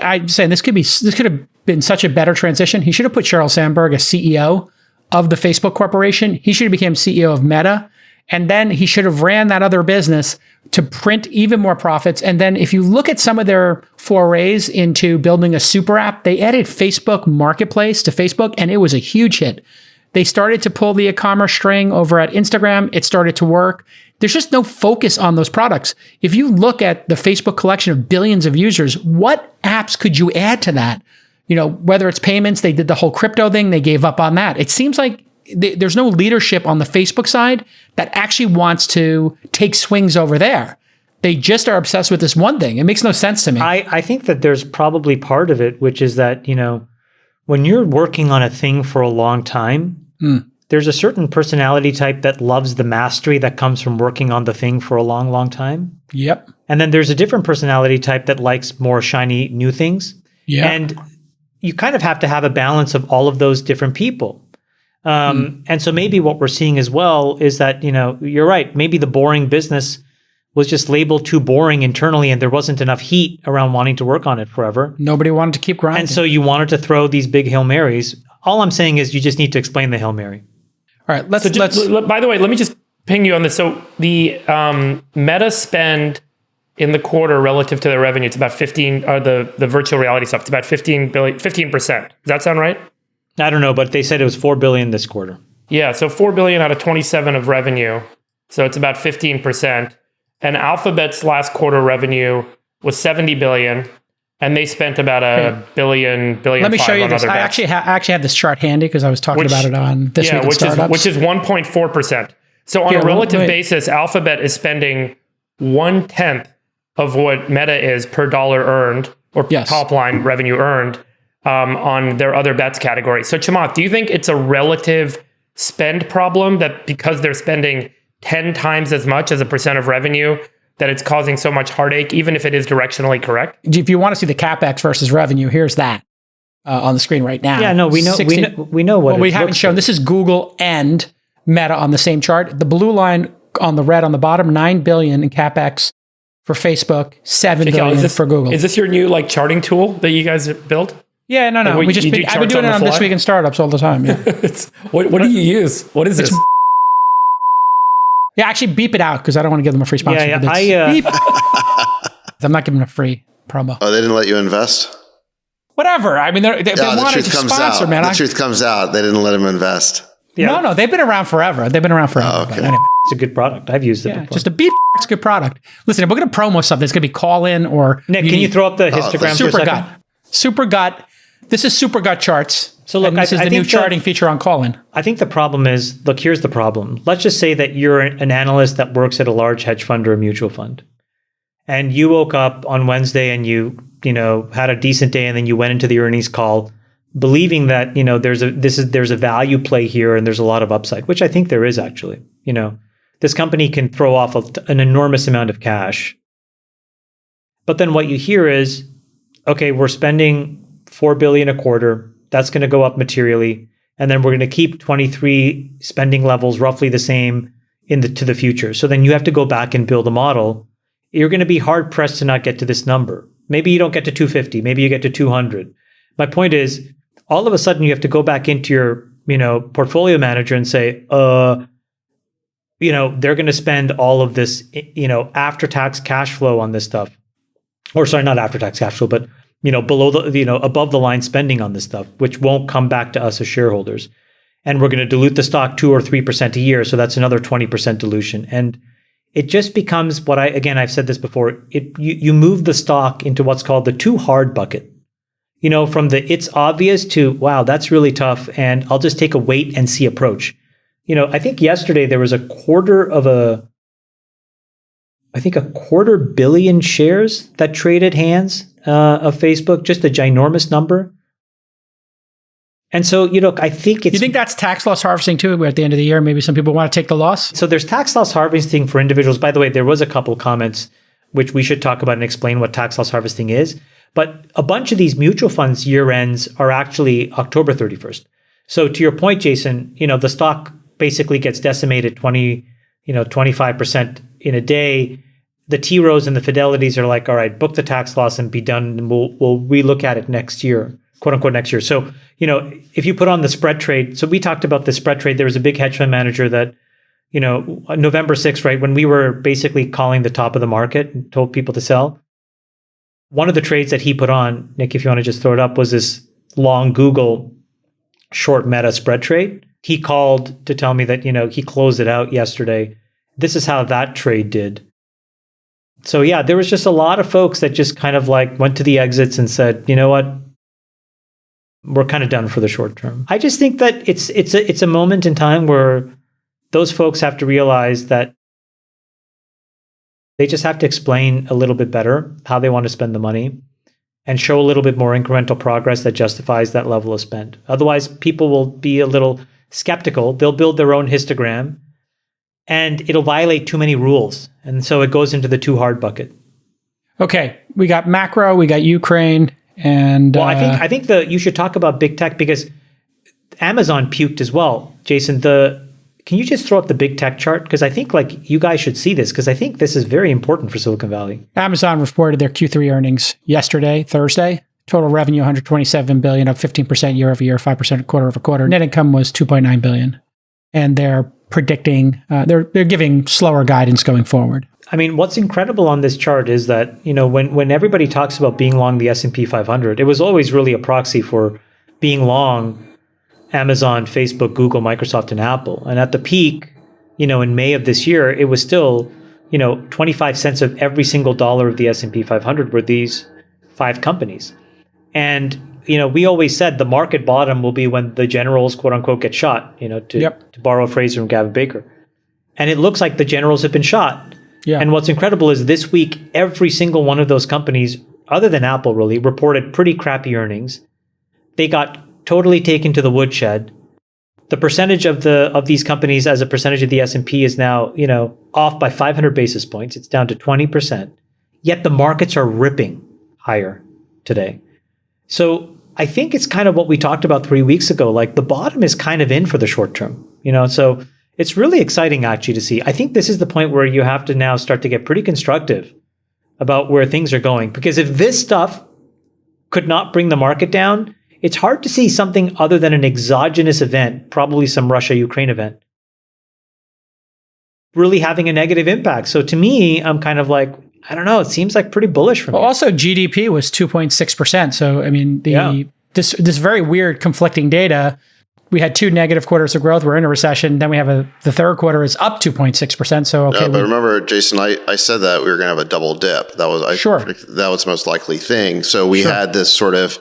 I'm saying this could have been such a better transition. He should have put Sheryl Sandberg as CEO of the Facebook Corporation. He should have become CEO of Meta. And then he should have ran that other business to print even more profits. And then if you look at some of their forays into building a super app, they added Facebook Marketplace to Facebook, and it was a huge hit. They started to pull the e-commerce string over at Instagram. It started to work. There's just no focus on those products. If you look at the Facebook collection of billions of users, what apps could you add to that? Whether it's payments, they did the whole crypto thing, they gave up on that. It seems like there's no leadership on the Facebook side that actually wants to take swings over there. They just are obsessed with this one thing. It makes no sense to me. I think that there's probably part of it, which is that, when you're working on a thing for a long time, there's a certain personality type that loves the mastery that comes from working on the thing for a long, long time. Yep. And then there's a different personality type that likes more shiny new things. Yeah. And you kind of have to have a balance of all of those different people. And so maybe what we're seeing as well is that, you're right. Maybe the boring business was just labeled too boring internally and there wasn't enough heat around wanting to work on it forever. Nobody wanted to keep grinding. And so you wanted to throw these big Hail Marys. All I'm saying is you just need to explain the Hail Mary. All right, let's. By the way, let me just ping you on this. So the Meta spend in the quarter relative to their revenue, it's about 15, or the virtual reality stuff, it's about 15%. Does that sound right? I don't know, but they said it was $4 billion this quarter. Yeah, so $4 billion out of 27 of revenue. So it's about 15%. And Alphabet's last quarter revenue was $70 billion, and they spent about $1 billion. Let me show you this. I actually have this chart handy because I was talking about it on This Week in Startups. Which is 1.4%. So on a relative basis, Alphabet is spending 1/10 of what Meta is per dollar earned, or top line revenue earned, on their other bets category. So Chamath, do you think it's a relative spend problem that because they're spending 10 times as much as a percent of revenue, that it's causing so much heartache, even if it is directionally correct? If you want to see the CapEx versus revenue, here's that on the screen right now. Yeah, no, we know what we haven't shown. This is Google and Meta on the same chart. The blue line on the red on the bottom, $9 billion in CapEx for Facebook, $7 billion for Google. Is this your new charting tool that you guys built? Yeah, no. I've been doing it on This Week in Startups all the time. Yeah. What do you use? What is this? Yeah, actually beep it out because I don't want to give them a free sponsor. Yeah. Beep. I'm not giving them a free promo. Oh, they didn't let you invest? whatever. I mean, they wanted to sponsor, man. The truth comes out. They didn't let him invest. Yeah. No, they've been around forever. Oh, okay. Anyway. It's a good product. I've used it before. Just a beep. It's a good product. Listen, if we're going to promo something, it's going to be call in or Nick. Can you throw up the histogram? Super gut. Super gut. This is Super Gut charts. So look, this is the new charting feature on call in. I think the problem is, look, here's the problem. Let's just say that you're an analyst that works at a large hedge fund or a mutual fund, and you woke up on Wednesday and you had a decent day, and then you went into the earnings call believing that there's a value play here and there's a lot of upside, which I think there is actually. This company can throw off an enormous amount of cash. But then what you hear is, okay, we're spending $4 billion a quarter. That's going to go up materially, and then we're going to keep 23 spending levels roughly the same to the future. So then you have to go back and build a model. You're going to be hard pressed to not get to this number. Maybe you don't get to 250. Maybe you get to 200. My point is, all of a sudden you have to go back into your portfolio manager and say, they're going to spend all of this after-tax cash flow on this stuff. Or sorry, not after-tax cash flow, but below the above the line spending on this stuff, which won't come back to us as shareholders. And we're going to dilute the stock 2 or 3% a year. So that's another 20% dilution. And it just becomes I've said this before, you move the stock into what's called the too hard bucket. From the it's obvious to, wow, that's really tough, and I'll just take a wait and see approach. I think yesterday there was a quarter billion shares that traded hands of Facebook, just a ginormous number. And so, I think it's... You think that's tax loss harvesting too? Where at the end of the year, maybe some people want to take the loss? So there's tax loss harvesting for individuals. By the way, there was a couple comments which we should talk about and explain what tax loss harvesting is. But a bunch of these mutual funds year ends are actually October 31st. So to your point, Jason, the stock basically gets decimated 25% in a day. The T Rows and the Fidelities are like, all right, book the tax loss and be done, and we'll relook at it next year, quote unquote next year. So, if you put on the spread trade, so we talked about the spread trade, there was a big hedge fund manager that, November 6th, right, when we were basically calling the top of the market and told people to sell, one of the trades that he put on, Nick, if you want to just throw it up, was this long Google short Meta spread trade. He called to tell me that, he closed it out yesterday. This is how that trade did. So yeah, there was just a lot of folks that just kind of went to the exits and said, you know what, we're kind of done for the short term. I just think that it's a moment in time where those folks have to realize that they just have to explain a little bit better how they want to spend the money and show a little bit more incremental progress that justifies that level of spend. Otherwise, people will be a little skeptical. They'll build their own histogram, and it'll violate too many rules. And so it goes into the too hard bucket. Okay. We got macro, we got Ukraine, and... Well, I think you should talk about big tech, because Amazon puked as well. Jason, can you just throw up the big tech chart? Because I think you guys should see this, because I think this is very important for Silicon Valley. Amazon reported their Q3 earnings yesterday, Thursday. Total revenue, $127 billion, up 15% year over year, 5% quarter over quarter. Net income was $2.9 billion. And they're predicting, they're giving slower guidance going forward. I mean, what's incredible on this chart is that, when everybody talks about being long the S&P 500, it was always really a proxy for being long Amazon, Facebook, Google, Microsoft, and Apple. And at the peak, in May of this year, it was still, 25 cents of every single dollar of the S&P 500 were these 5 companies. And, we always said the market bottom will be when the generals, quote unquote, get shot, to borrow a phrase from Gavin Baker. And it looks like the generals have been shot. Yeah. And what's incredible is this week, every single one of those companies, other than Apple really, reported pretty crappy earnings. They got totally taken to the woodshed. The percentage of these companies as a percentage of the S&P is now, off by 500 basis points. It's down to 20%. Yet the markets are ripping higher today. So I think it's kind of what we talked about 3 weeks ago. The bottom is kind of in for the short term, so it's really exciting actually to see. I think this is the point where you have to now start to get pretty constructive about where things are going. Because if this stuff could not bring the market down, it's hard to see something other than an exogenous event, probably some Russia-Ukraine event, really having a negative impact. So to me, I'm kind of I don't know. It seems like pretty bullish for me. Also, GDP was 2.6%. So, I mean, this very weird conflicting data. We had 2 negative quarters of growth. We're in a recession. Then we have the third quarter is up 2.6%. So, okay. No, but remember, Jason, I said that we were going to have a double dip. That was that was the most likely thing. So we had this sort of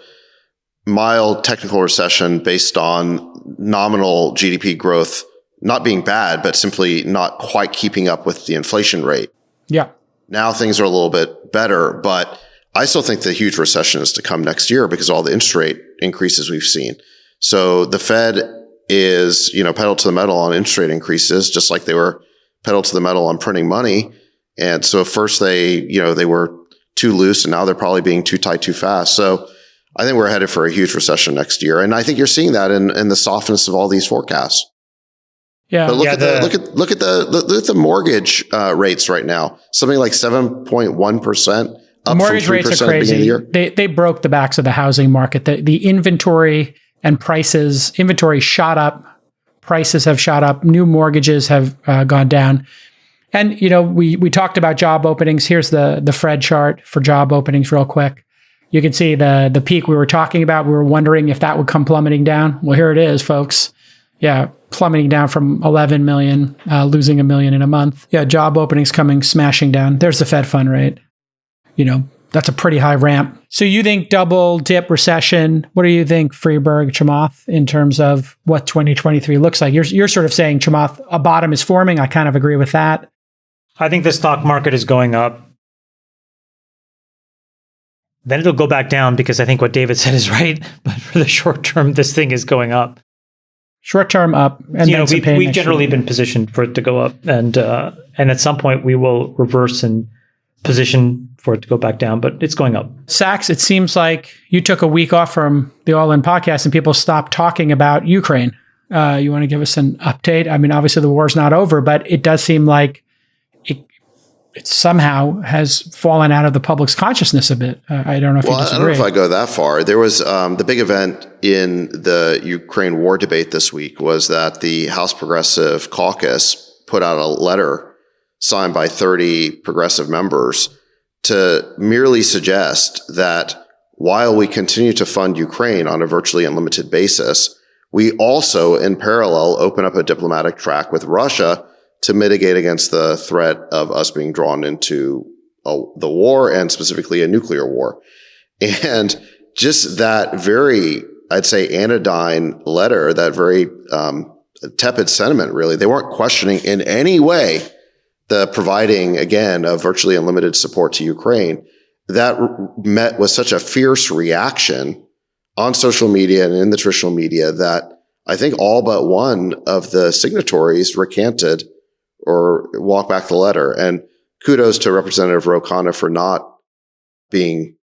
mild technical recession based on nominal GDP growth not being bad, but simply not quite keeping up with the inflation rate. Yeah. Now things are a little bit better, but I still think the huge recession is to come next year because of all the interest rate increases we've seen. So the Fed is, pedal to the metal on interest rate increases, just like they were pedal to the metal on printing money. And so first they were too loose, and now they're probably being too tight too fast. So I think we're headed for a huge recession next year. And I think you're seeing that in the softness of all these forecasts. Yeah. But look at the mortgage rates right now. Something like 7.1%. Up mortgage from 3% rates are at the beginning crazy. of the year. They broke the backs of the housing market. The inventory and prices, inventory shot up, prices have shot up, new mortgages have gone down. And, we talked about job openings. Here's the Fred chart for job openings real quick. You can see the peak we were talking about. We were wondering if that would come plummeting down. Well, here it is, folks. Yeah, plummeting down from 11 million, losing 1 million in a month. Yeah, job openings coming smashing down. There's the Fed fund rate. That's a pretty high ramp. So you think double dip recession? What do you think, Freeberg, Chamath, in terms of what 2023 looks like? You're sort of saying, Chamath, a bottom is forming. I kind of agree with that. I think the stock market is going up. Then it'll go back down because I think what David said is right. But for the short term, this thing is going up. Short term up, and we've generally been positioned for it to go up, and at some point we will reverse and position for it to go back down, but it's going up. Sachs, it seems like you took a week off from the All In podcast, and people stopped talking about Ukraine. You want to give us an update? I mean, obviously the war's not over, but it does seem like it somehow has fallen out of the public's consciousness a bit. I don't know if you disagree. I don't know if I go that far. There was the big event in the Ukraine war debate this week was that the House Progressive Caucus put out a letter signed by 30 progressive members to merely suggest that while we continue to fund Ukraine on a virtually unlimited basis, we also, in parallel, open up a diplomatic track with Russia to mitigate against the threat of us being drawn into the war, and specifically a nuclear war. And just that very, I'd say, anodyne letter, that very tepid sentiment, really, they weren't questioning in any way the providing, again, of virtually unlimited support to Ukraine. That met with such a fierce reaction on social media and in the traditional media that I think all but one of the signatories recanted or walked back the letter. And kudos to Representative Ro Khanna for not being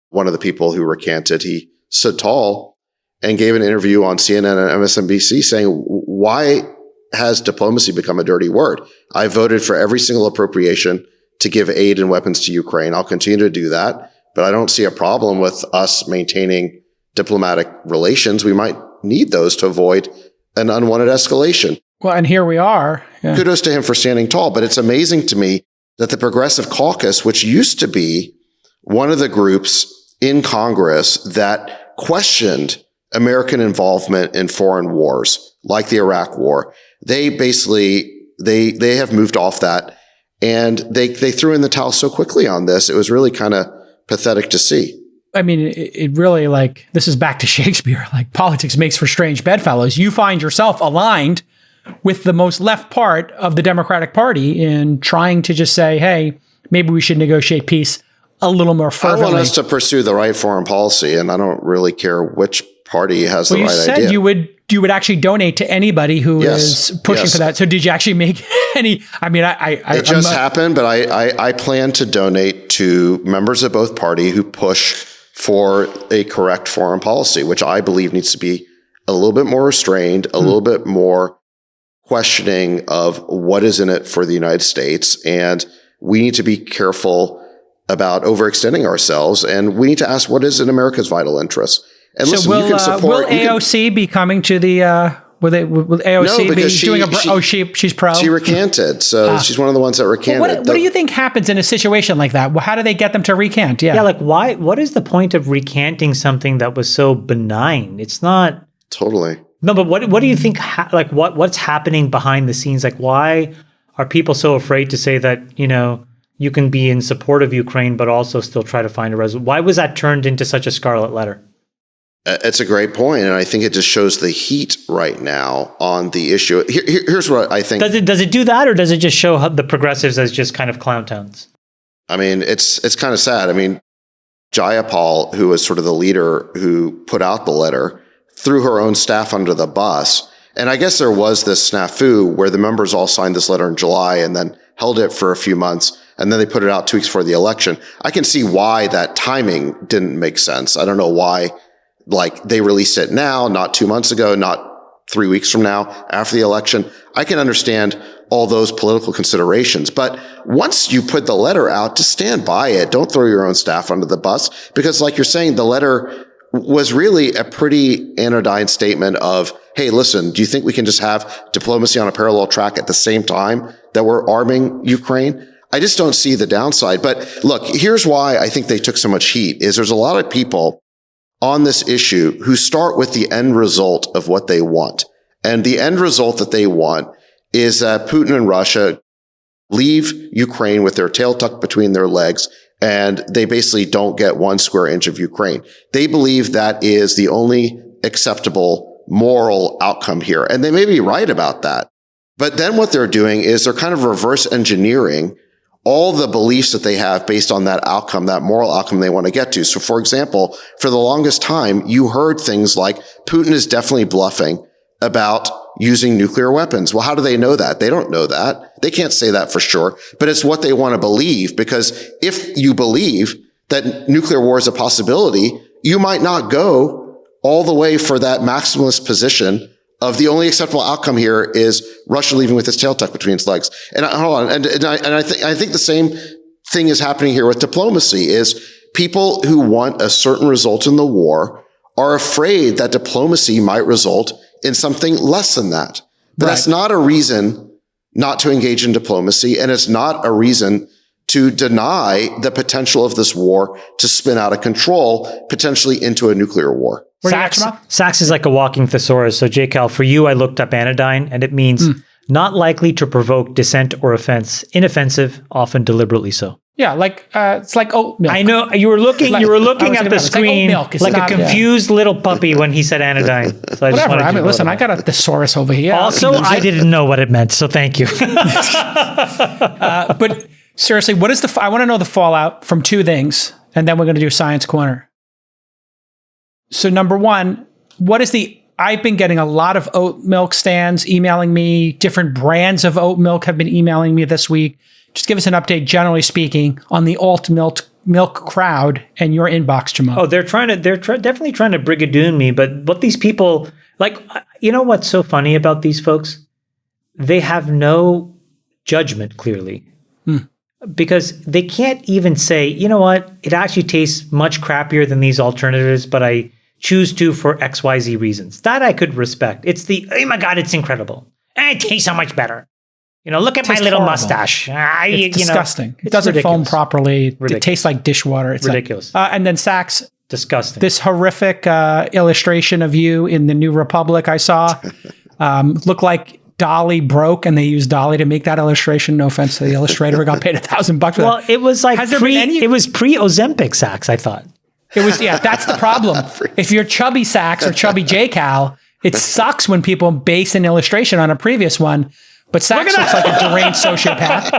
one of the people who recanted. He stood tall and gave an interview on CNN and MSNBC saying, why has diplomacy become a dirty word? I voted for every single appropriation to give aid and weapons to Ukraine. I'll continue to do that, but I don't see a problem with us maintaining diplomatic relations. We might need those to avoid an unwanted escalation. Well, and here we are. Yeah. Kudos to him for standing tall, but it's amazing to me that the Progressive Caucus, which used to be one of the groups in Congress that questioned American involvement in foreign wars, like the Iraq War, they basically, they have moved off that, and they threw in the towel so quickly on this. It was really kind of pathetic to see. I mean, it really, like, this is back to Shakespeare, like politics makes for strange bedfellows. You find yourself aligned with the most left part of the Democratic Party in trying to just say, hey, maybe we should negotiate peace a little more fervently. I want us to pursue the right foreign policy, and I don't really care which party has the right idea. You said you would actually donate to anybody who is pushing for that. So did you actually make any? I mean, it just happened, but I plan to donate to members of both parties who push for a correct foreign policy, which I believe needs to be a little bit more restrained, a little bit more questioning of what is in it for the United States. And we need to be careful about overextending ourselves. And we need to ask what is in America's vital interests. And so listen, will, you can support. Will AOC be coming to the Will AOC No, be because she's pro? She recanted. So she's one of the ones that recanted. What do you think happens in a situation like that? How do they get them to recant? Yeah, like why? What is the point of recanting something that was so benign? It's not... Totally. No, but what do you think, what's happening behind the scenes? Like, why are people so afraid to say that, you can be in support of Ukraine, but also still try to find a resolution? Why was that turned into such a scarlet letter? It's a great point, and I think it just shows the heat right now on the issue. Here's what I think. Does it do that, or does it just show the progressives as just kind of clown towns? I mean, it's kind of sad. I mean, Jayapal, who was sort of the leader who put out the letter, threw her own staff under the bus. And I guess there was this snafu where the members all signed this letter in July and then held it for a few months, and then they put it out 2 weeks before the election. I can see why that timing didn't make sense. I don't know why. Like, they released it now, not 2 months ago, not 3 weeks from now, after the election. I can understand all those political considerations. But once you put the letter out, just stand by it. Don't throw your own staff under the bus. Because like you're saying, the letter was really a pretty anodyne statement of, hey, listen, do you think we can just have diplomacy on a parallel track at the same time that we're arming Ukraine? I just don't see the downside. But look, here's why I think they took so much heat is there's a lot of people on this issue who start with the end result of what they want. And the end result that they want is that Putin and Russia leave Ukraine with their tail tucked between their legs, and they basically don't get 1 square inch of Ukraine. They believe that is the only acceptable moral outcome here. And they may be right about that. But then what they're doing is they're kind of reverse engineering all the beliefs that they have based on that outcome, that moral outcome they want to get to. So for example, for the longest time, you heard things like Putin is definitely bluffing about using nuclear weapons. Well, how do they know that? They don't know that. They can't say that for sure, but it's what they want to believe, because if you believe that nuclear war is a possibility, you might not go all the way for that maximalist position of the only acceptable outcome here is Russia leaving with its tail tucked between its legs. And hold on. And I think the same thing is happening here with diplomacy is people who want a certain result in the war are afraid that diplomacy might result in something less than that. But that's not a reason not to engage in diplomacy. And it's not a reason to deny the potential of this war to spin out of control, potentially into a nuclear war. Sax is like a walking thesaurus. So, JCal, for you, I looked up anodyne, and it means not likely to provoke dissent or offense, inoffensive, often deliberately so. Yeah, like it's like oat milk. I know you were looking at the screen like a confused little puppy when he said anodyne. So whatever. I mean, listen, I got a thesaurus over here. Also, I didn't know what it meant, so thank you. But seriously, what is I want to know the fallout from 2 things, and then we're going to do Science Corner. So number one, I've been getting a lot of oat milk stands emailing me. Different brands of oat milk have been emailing me this week. Just give us an update, generally speaking, on the alt milk crowd and your inbox, Jamal. Oh, they're definitely trying to brigadoon me. But what these people, like, you know what's so funny about these folks? They have no judgment, clearly. Because they can't even say, you know what, it actually tastes much crappier than these alternatives, but I choose to for XYZ reasons. That I could respect. It's oh my God, it's incredible. And it tastes so much better. Look at my little mustache. It's disgusting. It doesn't foam properly. It tastes like dishwater. It's ridiculous. And then Sax. Disgusting. This horrific illustration of you in the New Republic I saw looked like Dolly broke, and they used Dolly to make that illustration. No offense to the illustrator who got paid $1,000 for that. Well, it was like it was pre-Ozempic, Sax, I thought. It was, yeah, that's the problem. If you're chubby Sax or chubby JCal, it sucks when people base an illustration on a previous one. But Sax looks like a deranged sociopath.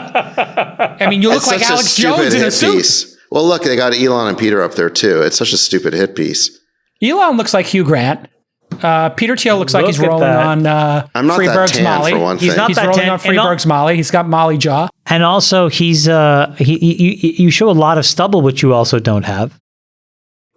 I mean, you look like Alex Jones in a suit. Well, look, they got Elon and Peter up there too. It's such a stupid hit piece. Elon looks like Hugh Grant. Peter Thiel looks like he's rolling on Freeberg's Molly. He's rolling on Freeberg's Molly. He's got Molly jaw. And also, you show a lot of stubble, which you also don't have.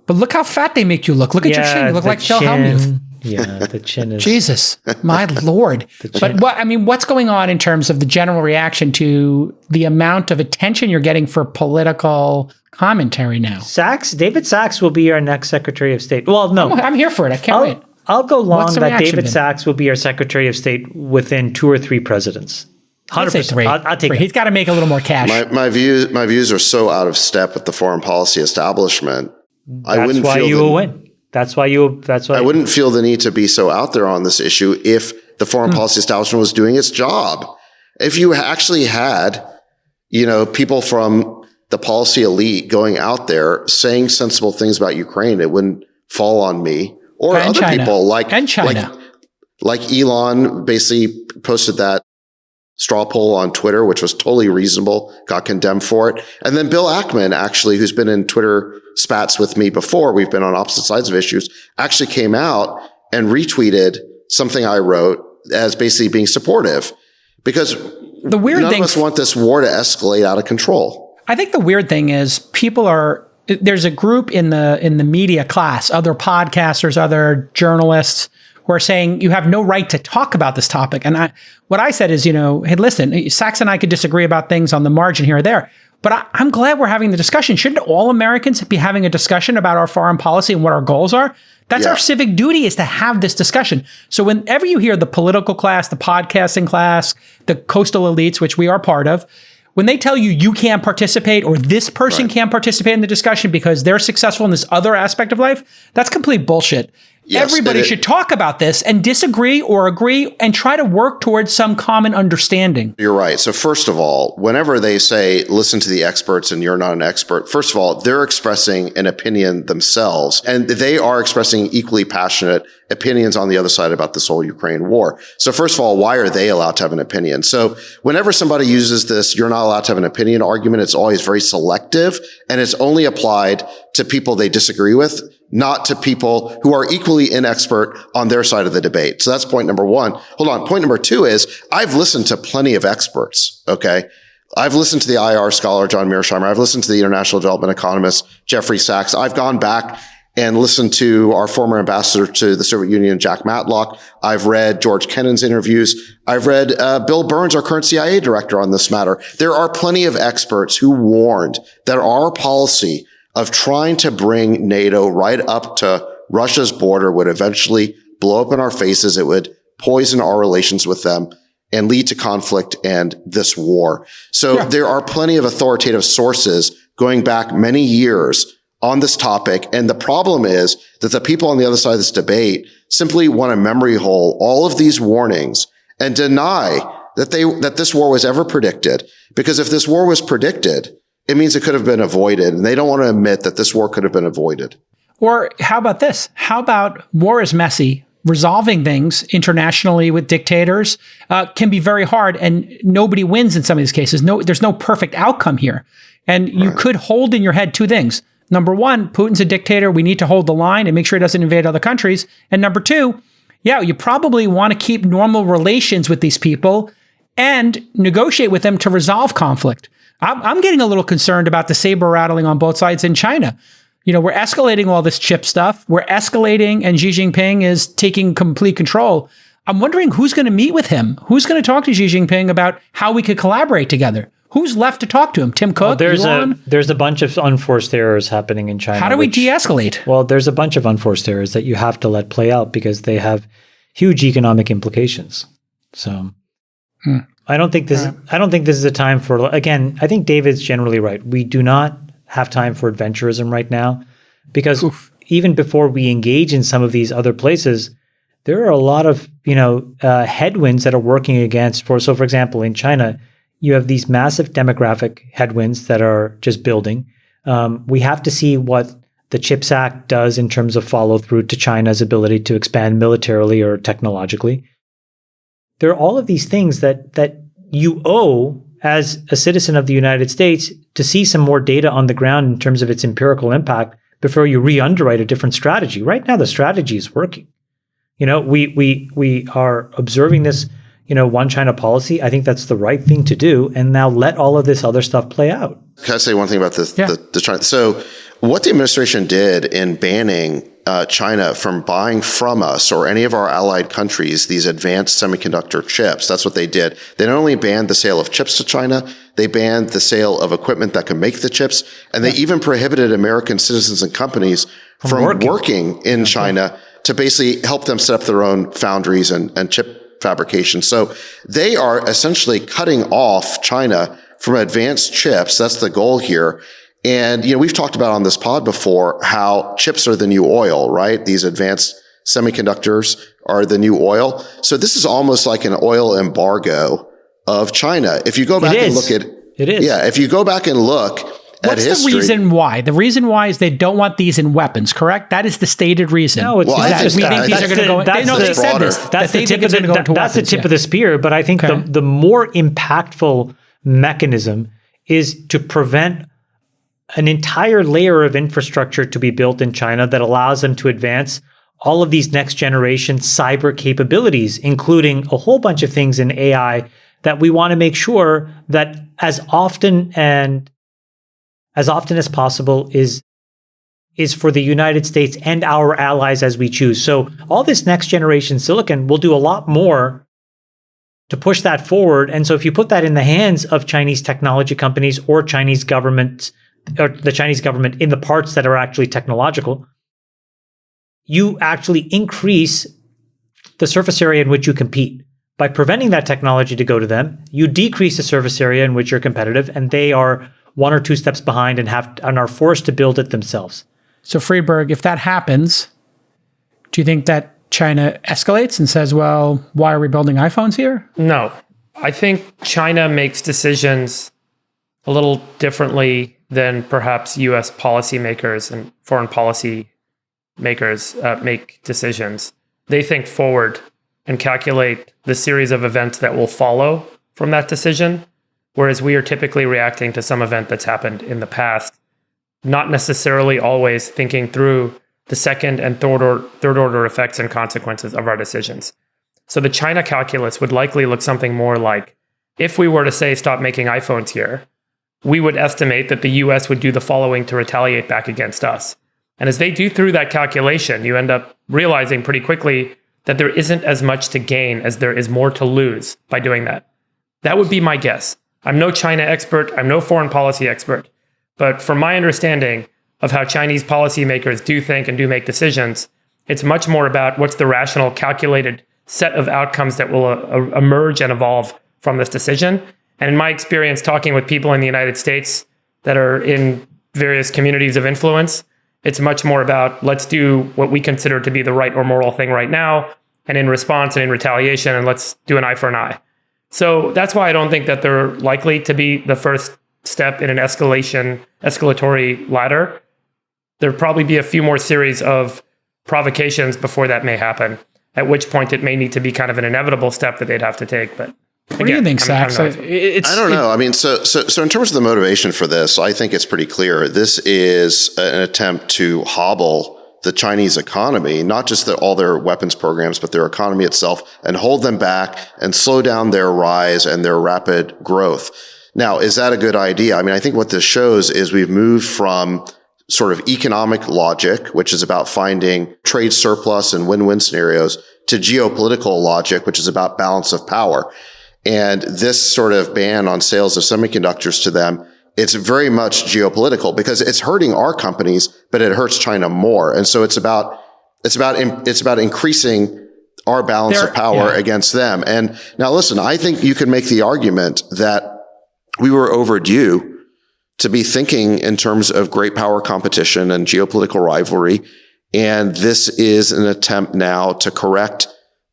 But look how fat they make you look. Look at your chin. You look like Phil Hellmuth. Yeah, the chin is... Jesus, my Lord. But what's going on in terms of the general reaction to the amount of attention you're getting for political commentary now? David Sachs will be our next Secretary of State. Well, no. I'm here for it. I can't wait. I'll go long What's the that reaction David been? Sachs will be our Secretary of State within 2 or 3 presidents. 100%. Three. I'll take it. He's got to make a little more cash. My views are so out of step with the foreign policy establishment. That's why you will win. That's why. I wouldn't feel the need to be so out there on this issue if the foreign policy establishment was doing its job. If you actually had, people from the policy elite going out there saying sensible things about Ukraine, it wouldn't fall on me or and other China. people like China. Like Elon basically posted that straw poll on Twitter, which was totally reasonable, got condemned for it. And then Bill Ackman, actually, who's been in Twitter spats with me before, we've been on opposite sides of issues, actually came out and retweeted something I wrote as basically being supportive. Because the weird none thing, of us want this war to escalate out of control. I think the weird thing is there's a group in the media class, other podcasters, other journalists who are saying you have no right to talk about this topic. And what I said is, hey, listen, Sachs and I could disagree about things on the margin here or there, but I'm glad we're having the discussion. Shouldn't all Americans be having a discussion about our foreign policy and what our goals are? That's our civic duty, is to have this discussion. So whenever you hear the political class, the podcasting class, the coastal elites, which we are part of, when they tell you can't participate or this person can't participate in the discussion because they're successful in this other aspect of life, that's complete bullshit. Yes, everybody should talk about this and disagree or agree and try to work towards some common understanding. You're right. So first of all, whenever they say, listen to the experts and you're not an expert, first of all, they're expressing an opinion themselves, and they are expressing equally passionate opinions on the other side about this whole Ukraine war. So first of all, why are they allowed to have an opinion? So whenever somebody uses this, you're not allowed to have an opinion argument, it's always very selective, and it's only applied to people they disagree with, not to people who are equally inexpert on their side of the debate. So that's point number one. Hold on. Point number two is I've listened to plenty of experts. Okay. I've listened to the IR scholar, John Mearsheimer. I've listened to the international development economist, Jeffrey Sachs. I've gone back and listened to our former ambassador to the Soviet Union, Jack Matlock. I've read George Kennan's interviews. I've read Bill Burns, our current CIA director, on this matter. There are plenty of experts who warned that our policy of trying to bring NATO right up to Russia's border would eventually blow up in our faces. It would poison our relations with them and lead to conflict and this war. So there are plenty of authoritative sources going back many years on this topic. And the problem is that the people on the other side of this debate simply want to memory hole all of these warnings and deny that this war was ever predicted. Because if this war was predicted, it means it could have been avoided. And they don't want to admit that this war could have been avoided. Or how about this? How about war is messy? Resolving things internationally with dictators can be very hard, and nobody wins in some of these cases. There's no perfect outcome here. And you could hold in your head two things. Number one, Putin's a dictator. We need to hold the line and make sure he doesn't invade other countries. And number two, you probably want to keep normal relations with these people and negotiate with them to resolve conflict. I'm getting a little concerned about the saber rattling on both sides in China. We're escalating all this chip stuff. We're escalating, and Xi Jinping is taking complete control. I'm wondering who's going to meet with him. Who's going to talk to Xi Jinping about how we could collaborate together? Who's left to talk to him? Tim Cook? Elon? There's a bunch of unforced errors happening in China. How do we de-escalate? Well, there's a bunch of unforced errors that you have to let play out because they have huge economic implications. So I don't think this is a time for, again, I think David's generally right. We do not have time for adventurism right now because even before we engage in some of these other places, there are a lot of, headwinds that are working against for example, in China, you have these massive demographic headwinds that are just building. We have to see what the CHIPS Act does in terms of follow through to China's ability to expand militarily or technologically. There are all of these things that you owe as a citizen of the United States to see some more data on the ground in terms of its empirical impact before you re-underwrite a different strategy. Right now, the strategy is working. We are observing this, one China policy. I think that's the right thing to do. And now let all of this other stuff play out. Can I say one thing about the China? So what the administration did in banning China from buying from us or any of our allied countries these advanced semiconductor chips, that's what they did. They not only banned the sale of chips to China, they banned the sale of equipment that can make the chips, and they even prohibited American citizens and companies from working in China to basically help them set up their own foundries and chip fabrication. So they are essentially cutting off China from advanced chips. That's the goal here. And, we've talked about on this pod before how chips are the new oil, right? These advanced semiconductors are the new oil. So this is almost like an oil embargo of China. If you go back and look at it is. Yeah, if you go back and look at history. What's the reason why? The reason why is they don't want these in weapons, correct? That is the stated reason. No, it's I think these are going to go. They said this. That's the tip of the spear. But I think the more impactful mechanism is to prevent an entire layer of infrastructure to be built in China that allows them to advance all of these next generation cyber capabilities, including a whole bunch of things in AI that we want to make sure that as often as possible is for the United States and our allies as we choose. So all this next generation silicon will do a lot more to push that forward. And so if you put that in the hands of Chinese technology companies or Chinese government, or the Chinese government in the parts that are actually technological, you actually increase the surface area in which you compete. By preventing that technology to go to them, you decrease the surface area in which you're competitive, and they are one or two steps behind and are forced to build it themselves. So Friedberg, if that happens, do you think that China escalates and says, well, why are we building iPhones here? No. I think China makes decisions a little differently than perhaps U.S. policymakers and foreign policy makers make decisions. They think forward and calculate the series of events that will follow from that decision, whereas we are typically reacting to some event that's happened in the past, not necessarily always thinking through the second and third order effects and consequences of our decisions. So the China calculus would likely look something more like, if we were to say stop making iPhones here, we would estimate that the US would do the following to retaliate back against us. And as they do through that calculation, you end up realizing pretty quickly that there isn't as much to gain as there is more to lose by doing that. That would be my guess. I'm no China expert. I'm no foreign policy expert. But from my understanding of how Chinese policymakers do think and do make decisions, it's much more about what's the rational, calculated set of outcomes that will emerge and evolve from this decision. And in my experience, talking with people in the United States that are in various communities of influence, it's much more about let's do what we consider to be the right or moral thing right now, and in response and in retaliation, and let's do an eye for an eye. So that's why I don't think that they're likely to be the first step in an escalatory ladder. There'll probably be a few more series of provocations before that may happen, at which point it may need to be kind of an inevitable step that they'd have to take. But what do you think, Zach? I don't know. I mean, so in terms of the motivation for this, I think it's pretty clear. This is an attempt to hobble the Chinese economy, not just all their weapons programs, but their economy itself, and hold them back and slow down their rise and their rapid growth. Now, is that a good idea? I mean, I think what this shows is we've moved from sort of economic logic, which is about finding trade surplus and win-win scenarios, to geopolitical logic, which is about balance of power. And this sort of ban on sales of semiconductors to them, it's very much geopolitical because it's hurting our companies, but it hurts China more. And so it's about increasing our balance of power against them. And now listen, I think you can make the argument that we were overdue to be thinking in terms of great power competition and geopolitical rivalry. And this is an attempt now to correct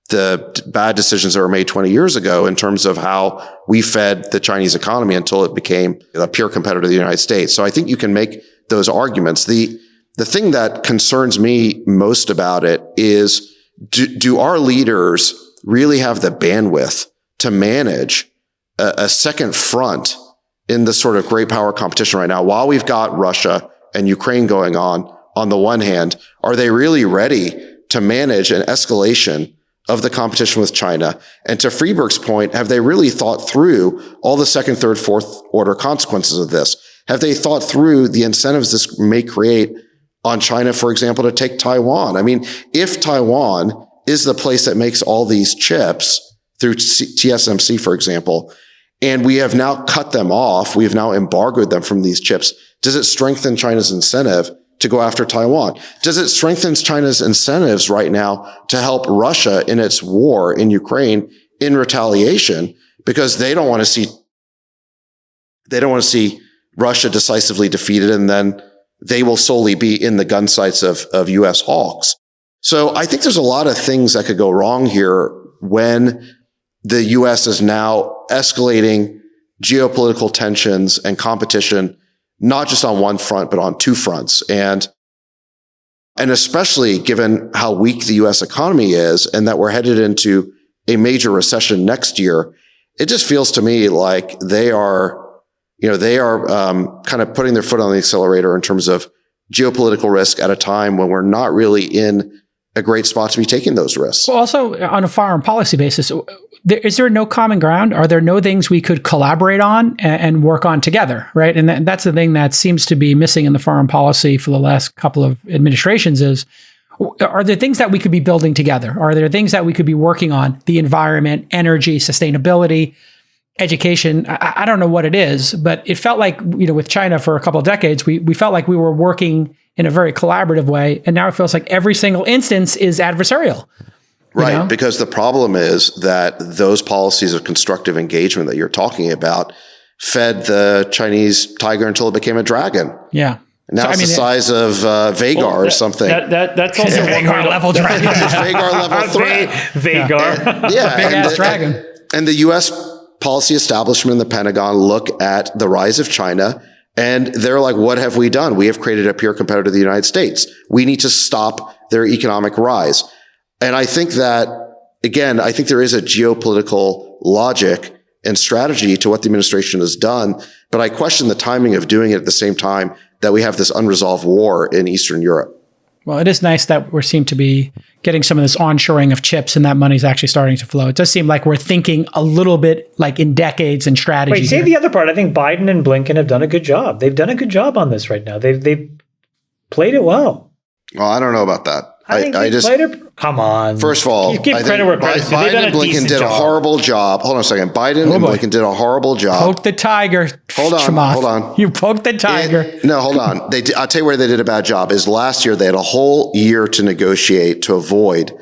the bad decisions that were made 20 years ago in terms of how we fed the Chinese economy until it became a pure competitor of the United States. So I think you can make those arguments. The thing that concerns me most about it is, do our leaders really have the bandwidth to manage a second front in the sort of great power competition right now? While we've got Russia and Ukraine going on the one hand, are they really ready to manage an escalation of the competition with China? And to Friedberg's point, have they really thought through all the second, third, fourth order consequences of this? Have they thought through the incentives this may create on China, for example, to take Taiwan? I mean, if Taiwan is the place that makes all these chips through TSMC, for example, and we have now cut them off, we have now embargoed them from these chips, does it strengthen China's incentive to go after Taiwan? Does it strengthen China's incentives right now to help Russia in its war in Ukraine in retaliation, because they don't want to see Russia decisively defeated, and then they will solely be in the gun sights of U.S. hawks. So I think there's a lot of things that could go wrong here when the U.S. is now escalating geopolitical tensions and competition, not just on one front, but on two fronts. And especially given how weak the U.S. economy is and that we're headed into a major recession next year, it just feels to me like they are kind of putting their foot on the accelerator in terms of geopolitical risk at a time when we're not really in a great spot to be taking those risks. Well, also on a foreign policy basis, is there no common ground? Are there no things we could collaborate on and work on together, right? And that's the thing that seems to be missing in the foreign policy for the last couple of administrations is, are there things that we could be building together? Are there things that we could be working on? The environment, energy, sustainability, education. I don't know what it is, but it felt like, with China for a couple of decades, we felt like we were working in a very collaborative way. And now it feels like every single instance is adversarial. Right. Because the problem is that those policies of constructive engagement that you're talking about fed the Chinese tiger until it became a dragon. Yeah. Now it's the size of Vagar or something. That's also Vagar level dragon. Vagar level threat. Vagar. Yeah. Big ass dragon. And the U.S. policy establishment and the Pentagon look at the rise of China and they're like, what have we done? We have created a peer competitor to the United States. We need to stop their economic rise. And I think that, again, there is a geopolitical logic and strategy to what the administration has done, but I question the timing of doing it at the same time that we have this unresolved war in Eastern Europe. Well, it is nice that we seem to be getting some of this onshoring of chips and that money's actually starting to flow. It does seem like we're thinking a little bit like in decades and strategy. Wait, say the other part. I think Biden and Blinken have done a good job. They've done a good job on this right now. They've played it well. Well, I don't know about that. I think they played it. Come on. First of all, you give credit where credit's due. Biden and Blinken did a horrible job. Hold on a second. Biden and Blinken did a horrible job. Poke the tiger. Hold on. You poked the tiger. No, hold on. I'll tell you where they did a bad job. Is last year they had a whole year to negotiate to avoid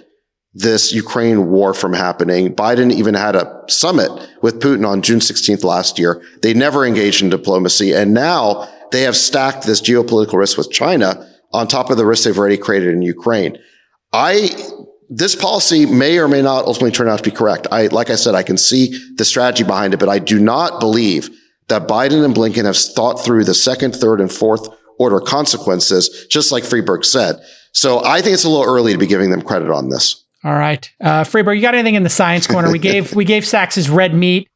this Ukraine war from happening. Biden even had a summit with Putin on June 16th last year. They never engaged in diplomacy. And now they have stacked this geopolitical risk with China on top of the risks they've already created in Ukraine. This policy may or may not ultimately turn out to be correct. Like I said, I can see the strategy behind it, but I do not believe that Biden and Blinken have thought through the second, third, and fourth order consequences, just like Freeberg said. So I think it's a little early to be giving them credit on this. All right. Freeberg, you got anything in the science corner? We gave Sachs's red meat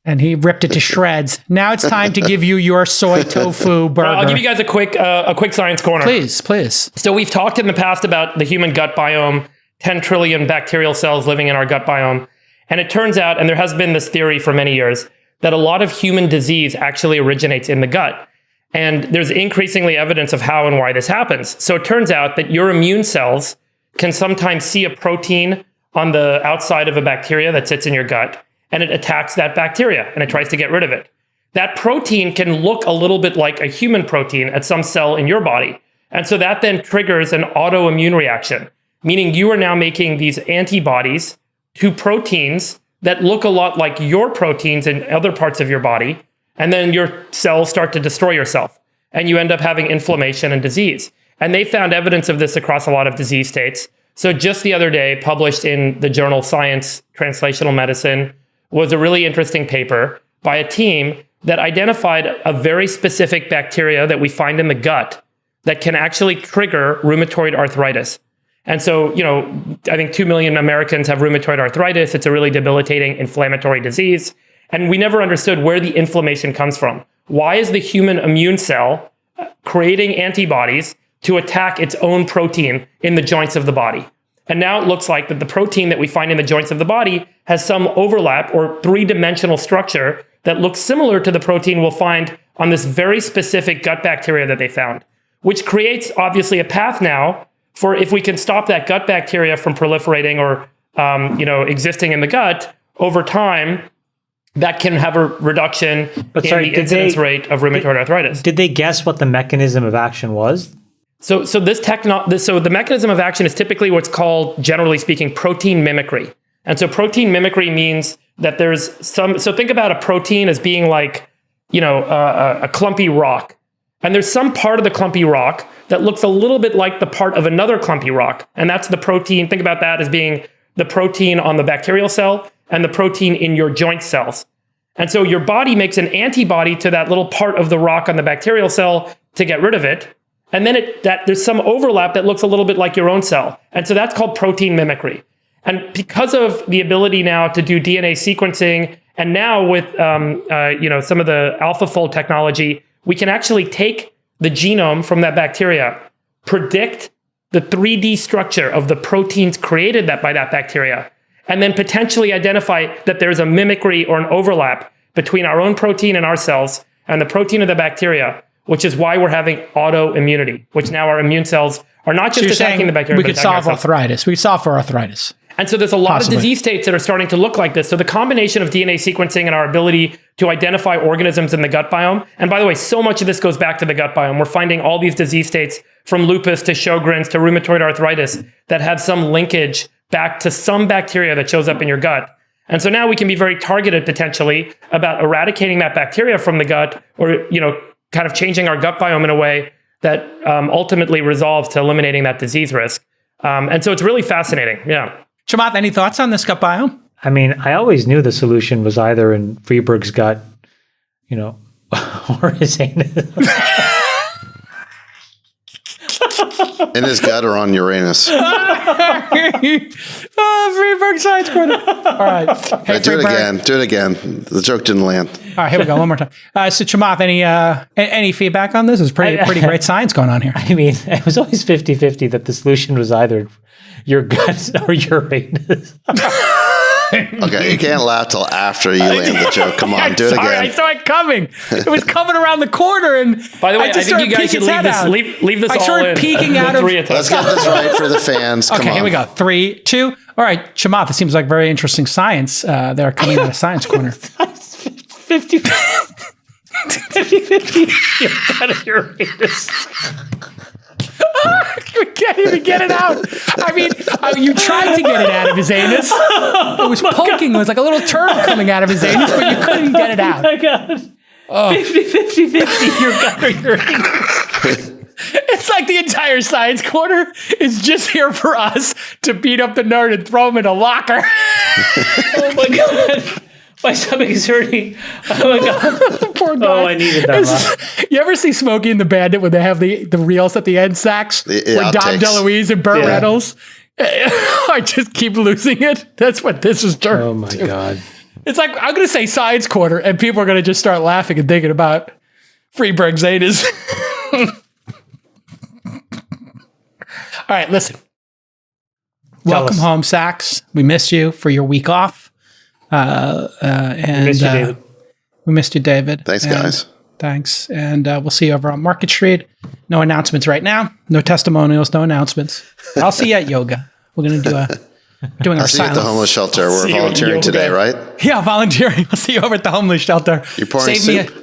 and he ripped it to shreds. Now it's time to give you your soy tofu burger. I'll give you guys a quick science corner. Please. So we've talked in the past about the human gut biome, 10 trillion bacterial cells living in our gut biome. And it turns out, and there has been this theory for many years, that a lot of human disease actually originates in the gut. And there's increasingly evidence of how and why this happens. So it turns out that your immune cells can sometimes see a protein on the outside of a bacteria that sits in your gut, and it attacks that bacteria and it tries to get rid of it. That protein can look a little bit like a human protein at some cell in your body. And so that then triggers an autoimmune reaction, meaning you are now making these antibodies to proteins that look a lot like your proteins in other parts of your body. And then your cells start to destroy yourself and you end up having inflammation and disease. And they found evidence of this across a lot of disease states. So just the other day, published in the journal Science Translational Medicine, was a really interesting paper by a team that identified a very specific bacteria that we find in the gut that can actually trigger rheumatoid arthritis. And so, I think 2 million Americans have rheumatoid arthritis. It's a really debilitating inflammatory disease. And we never understood where the inflammation comes from. Why is the human immune cell creating antibodies to attack its own protein in the joints of the body? And now it looks like that the protein that we find in the joints of the body has some overlap or three-dimensional structure that looks similar to the protein we'll find on this very specific gut bacteria that they found, which creates obviously a path now for if we can stop that gut bacteria from proliferating or existing in the gut over time, that can have a reduction in the incidence rate of rheumatoid arthritis. Did they guess what the mechanism of action was? So the mechanism of action is typically what's called, generally speaking, protein mimicry. And so protein mimicry means that there's so think about a protein as being like, a clumpy rock. And there's some part of the clumpy rock that looks a little bit like the part of another clumpy rock. And that's the protein. Think about that as being the protein on the bacterial cell and the protein in your joint cells. And so your body makes an antibody to that little part of the rock on the bacterial cell to get rid of it. And then there's some overlap that looks a little bit like your own cell. And so that's called protein mimicry. And because of the ability now to do DNA sequencing, and now with some of the AlphaFold technology, we can actually take the genome from that bacteria, predict the 3D structure of the proteins created by that bacteria, and then potentially identify that there's a mimicry or an overlap between our own protein and our cells and the protein of the bacteria, which is why we're having autoimmunity, which now our immune cells are not just attacking the bacteria. We could solve arthritis. We could solve for arthritis. And so there's a lot of disease states that are starting to look like this. So the combination of DNA sequencing and our ability to identify organisms in the gut biome, and by the way, so much of this goes back to the gut biome. We're finding all these disease states from lupus to Sjogren's to rheumatoid arthritis that have some linkage back to some bacteria that shows up in your gut. And so now we can be very targeted potentially about eradicating that bacteria from the gut, or, kind of changing our gut biome in a way that ultimately resolves to eliminating that disease risk. And so it's really fascinating. Yeah. Chamath, any thoughts on this gut biome? I mean, I always knew the solution was either in Freeberg's gut, or his anus. In his gut or on Uranus? Freeberg Science Corner. All right. Hey, do it again. The joke didn't land. All right, here we go. One more time. So Chamath, any feedback on this? It's pretty great science going on here. I mean, it was always 50-50 that the solution was either your gut or Uranus. Okay, you can't laugh till after you land the joke. Come on, do it again. I saw it coming. It was coming around the corner, and by the way, I think you guys should leave this all in. I started peeking out of. Let's get this right for the fans. Come on. Here we go. 3, 2. All right, Chamath. It seems like very interesting science. They're coming out of Science Corner. 50-50. You've got a Uranus. We can't even get it out. I mean, you tried to get it out of his anus. It was poking. God. It was like a little turd coming out of his anus, but you couldn't get it out. Oh my God. 50-50. You're got a Uranus. It's like the entire Science Corner is just here for us to beat up the nerd and throw him in a locker. Oh my God. My stomach is hurting. Oh my God. Poor guy. Oh, I needed that. You ever see Smokey and the Bandit when they have the reels at the end sacks? With Dom DeLuise and Burt Reynolds? I just keep losing it. That's what this is turning. Oh my God. It's like, I'm going to say Science Corner, and people are going to just start laughing and thinking about Freeberg's anus. All right, listen. Welcome home, Sachs. We missed you for your week off. And missed you, David. We missed you, David. Thanks, guys. Thanks. And we'll see you over on Market Street. No announcements right now. No testimonials, no announcements. I'll see you at yoga. We're going to doing our I'll see you at the homeless shelter. We're volunteering today, right? Yeah, volunteering. I'll see you over at the homeless shelter. You're pouring soup?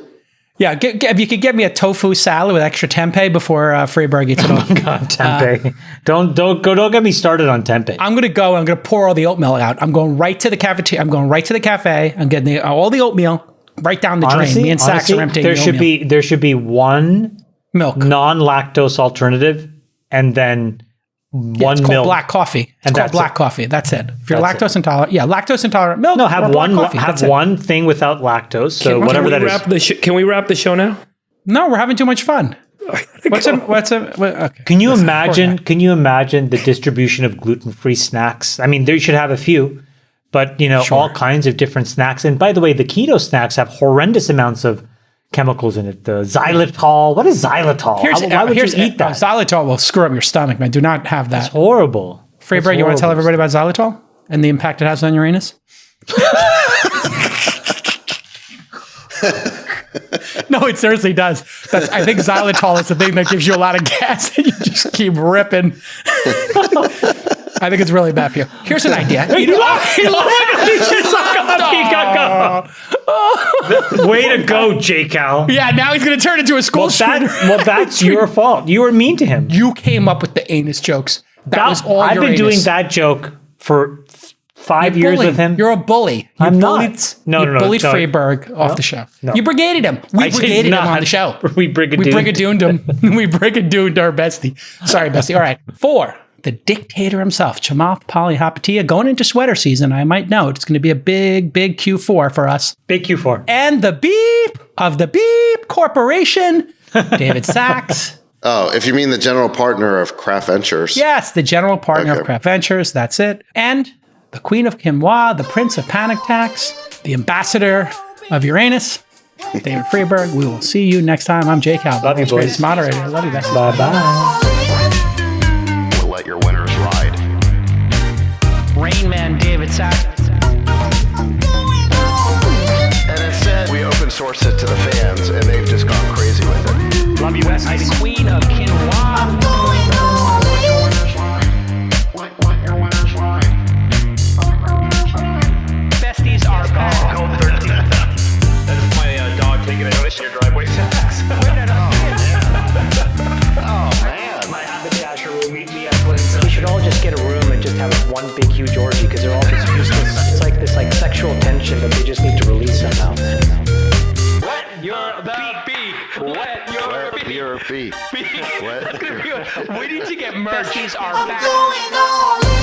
If you could get me a tofu salad with extra tempeh before Freeberg eats it all. Oh God, tempeh! Don't get me started on tempeh. I'm gonna pour all the oatmeal out. I'm going right to the cafeteria. I'm going right to the cafe. I'm getting all the oatmeal right down the drain. Me and Sachs are emptying there should be one milk non-lactose alternative, and then one it's milk. Called black coffee. It's called black coffee. That's it. If you're lactose intolerant, lactose intolerant milk. No, have one thing without lactose. So whatever that is. Can we wrap the show now? No, we're having too much fun. Okay. Can you imagine the distribution of gluten-free snacks? I mean, there you should have a few, but all kinds of different snacks. And by the way, the keto snacks have horrendous amounts of chemicals in it. The xylitol. What is xylitol? Why would you eat that? Xylitol will screw up your stomach, man. Do not have that. It's horrible. Freeberg, you want to tell everybody about xylitol and the impact it has on Uranus? No, it seriously does. I think xylitol is the thing that gives you a lot of gas and you just keep ripping. I think it's really bad for you. Here's an idea. Way to go, J. Cal. Yeah, now he's going to turn into a school shooter. That's your fault. You were mean to him. You came up with the anus jokes. That was all I've your been anus. doing that joke for 5 years with him. You're a bully. I'm not. You bullied Freeberg off the show. No. You brigaded him. We brigaded him on the show. We brigadooned him. We brigadooned our bestie. Sorry, bestie. All right. 4. The dictator himself, Chamath Palihapitiya, going into sweater season. I might note it's going to be a big Q4 for us. Big Q4. And the beep of the beep corporation, David Sachs. Oh, if you mean the general partner of Craft Ventures. Yes, the general partner of Craft Ventures. That's it. And the Queen of Quinoa, the Prince of Panic Tax, the Ambassador of Uranus, David Freeberg. We will see you next time. I'm Jay Cal. Love you, boys. Greatest moderator. Love you, bestie. Bye-bye. We'll let your winners ride. Rain Man, David Sachs. And instead, we open source it to the fans, and they've just gone crazy with it. Love you, bestie. The Queen of Quinoa. Besties are back. Code 13. That is my dog taking a notice in your driveway. Oh, man. My haberdasher will meet me at Flintstones. We should all just get a room and just have one big huge orgy because they're all just useless. It's like this sexual tension that they just need to release somehow. Wet your beak. Wet your beak. Your beak. That's gonna be we need to get merch. Besties are I'm back. going all in.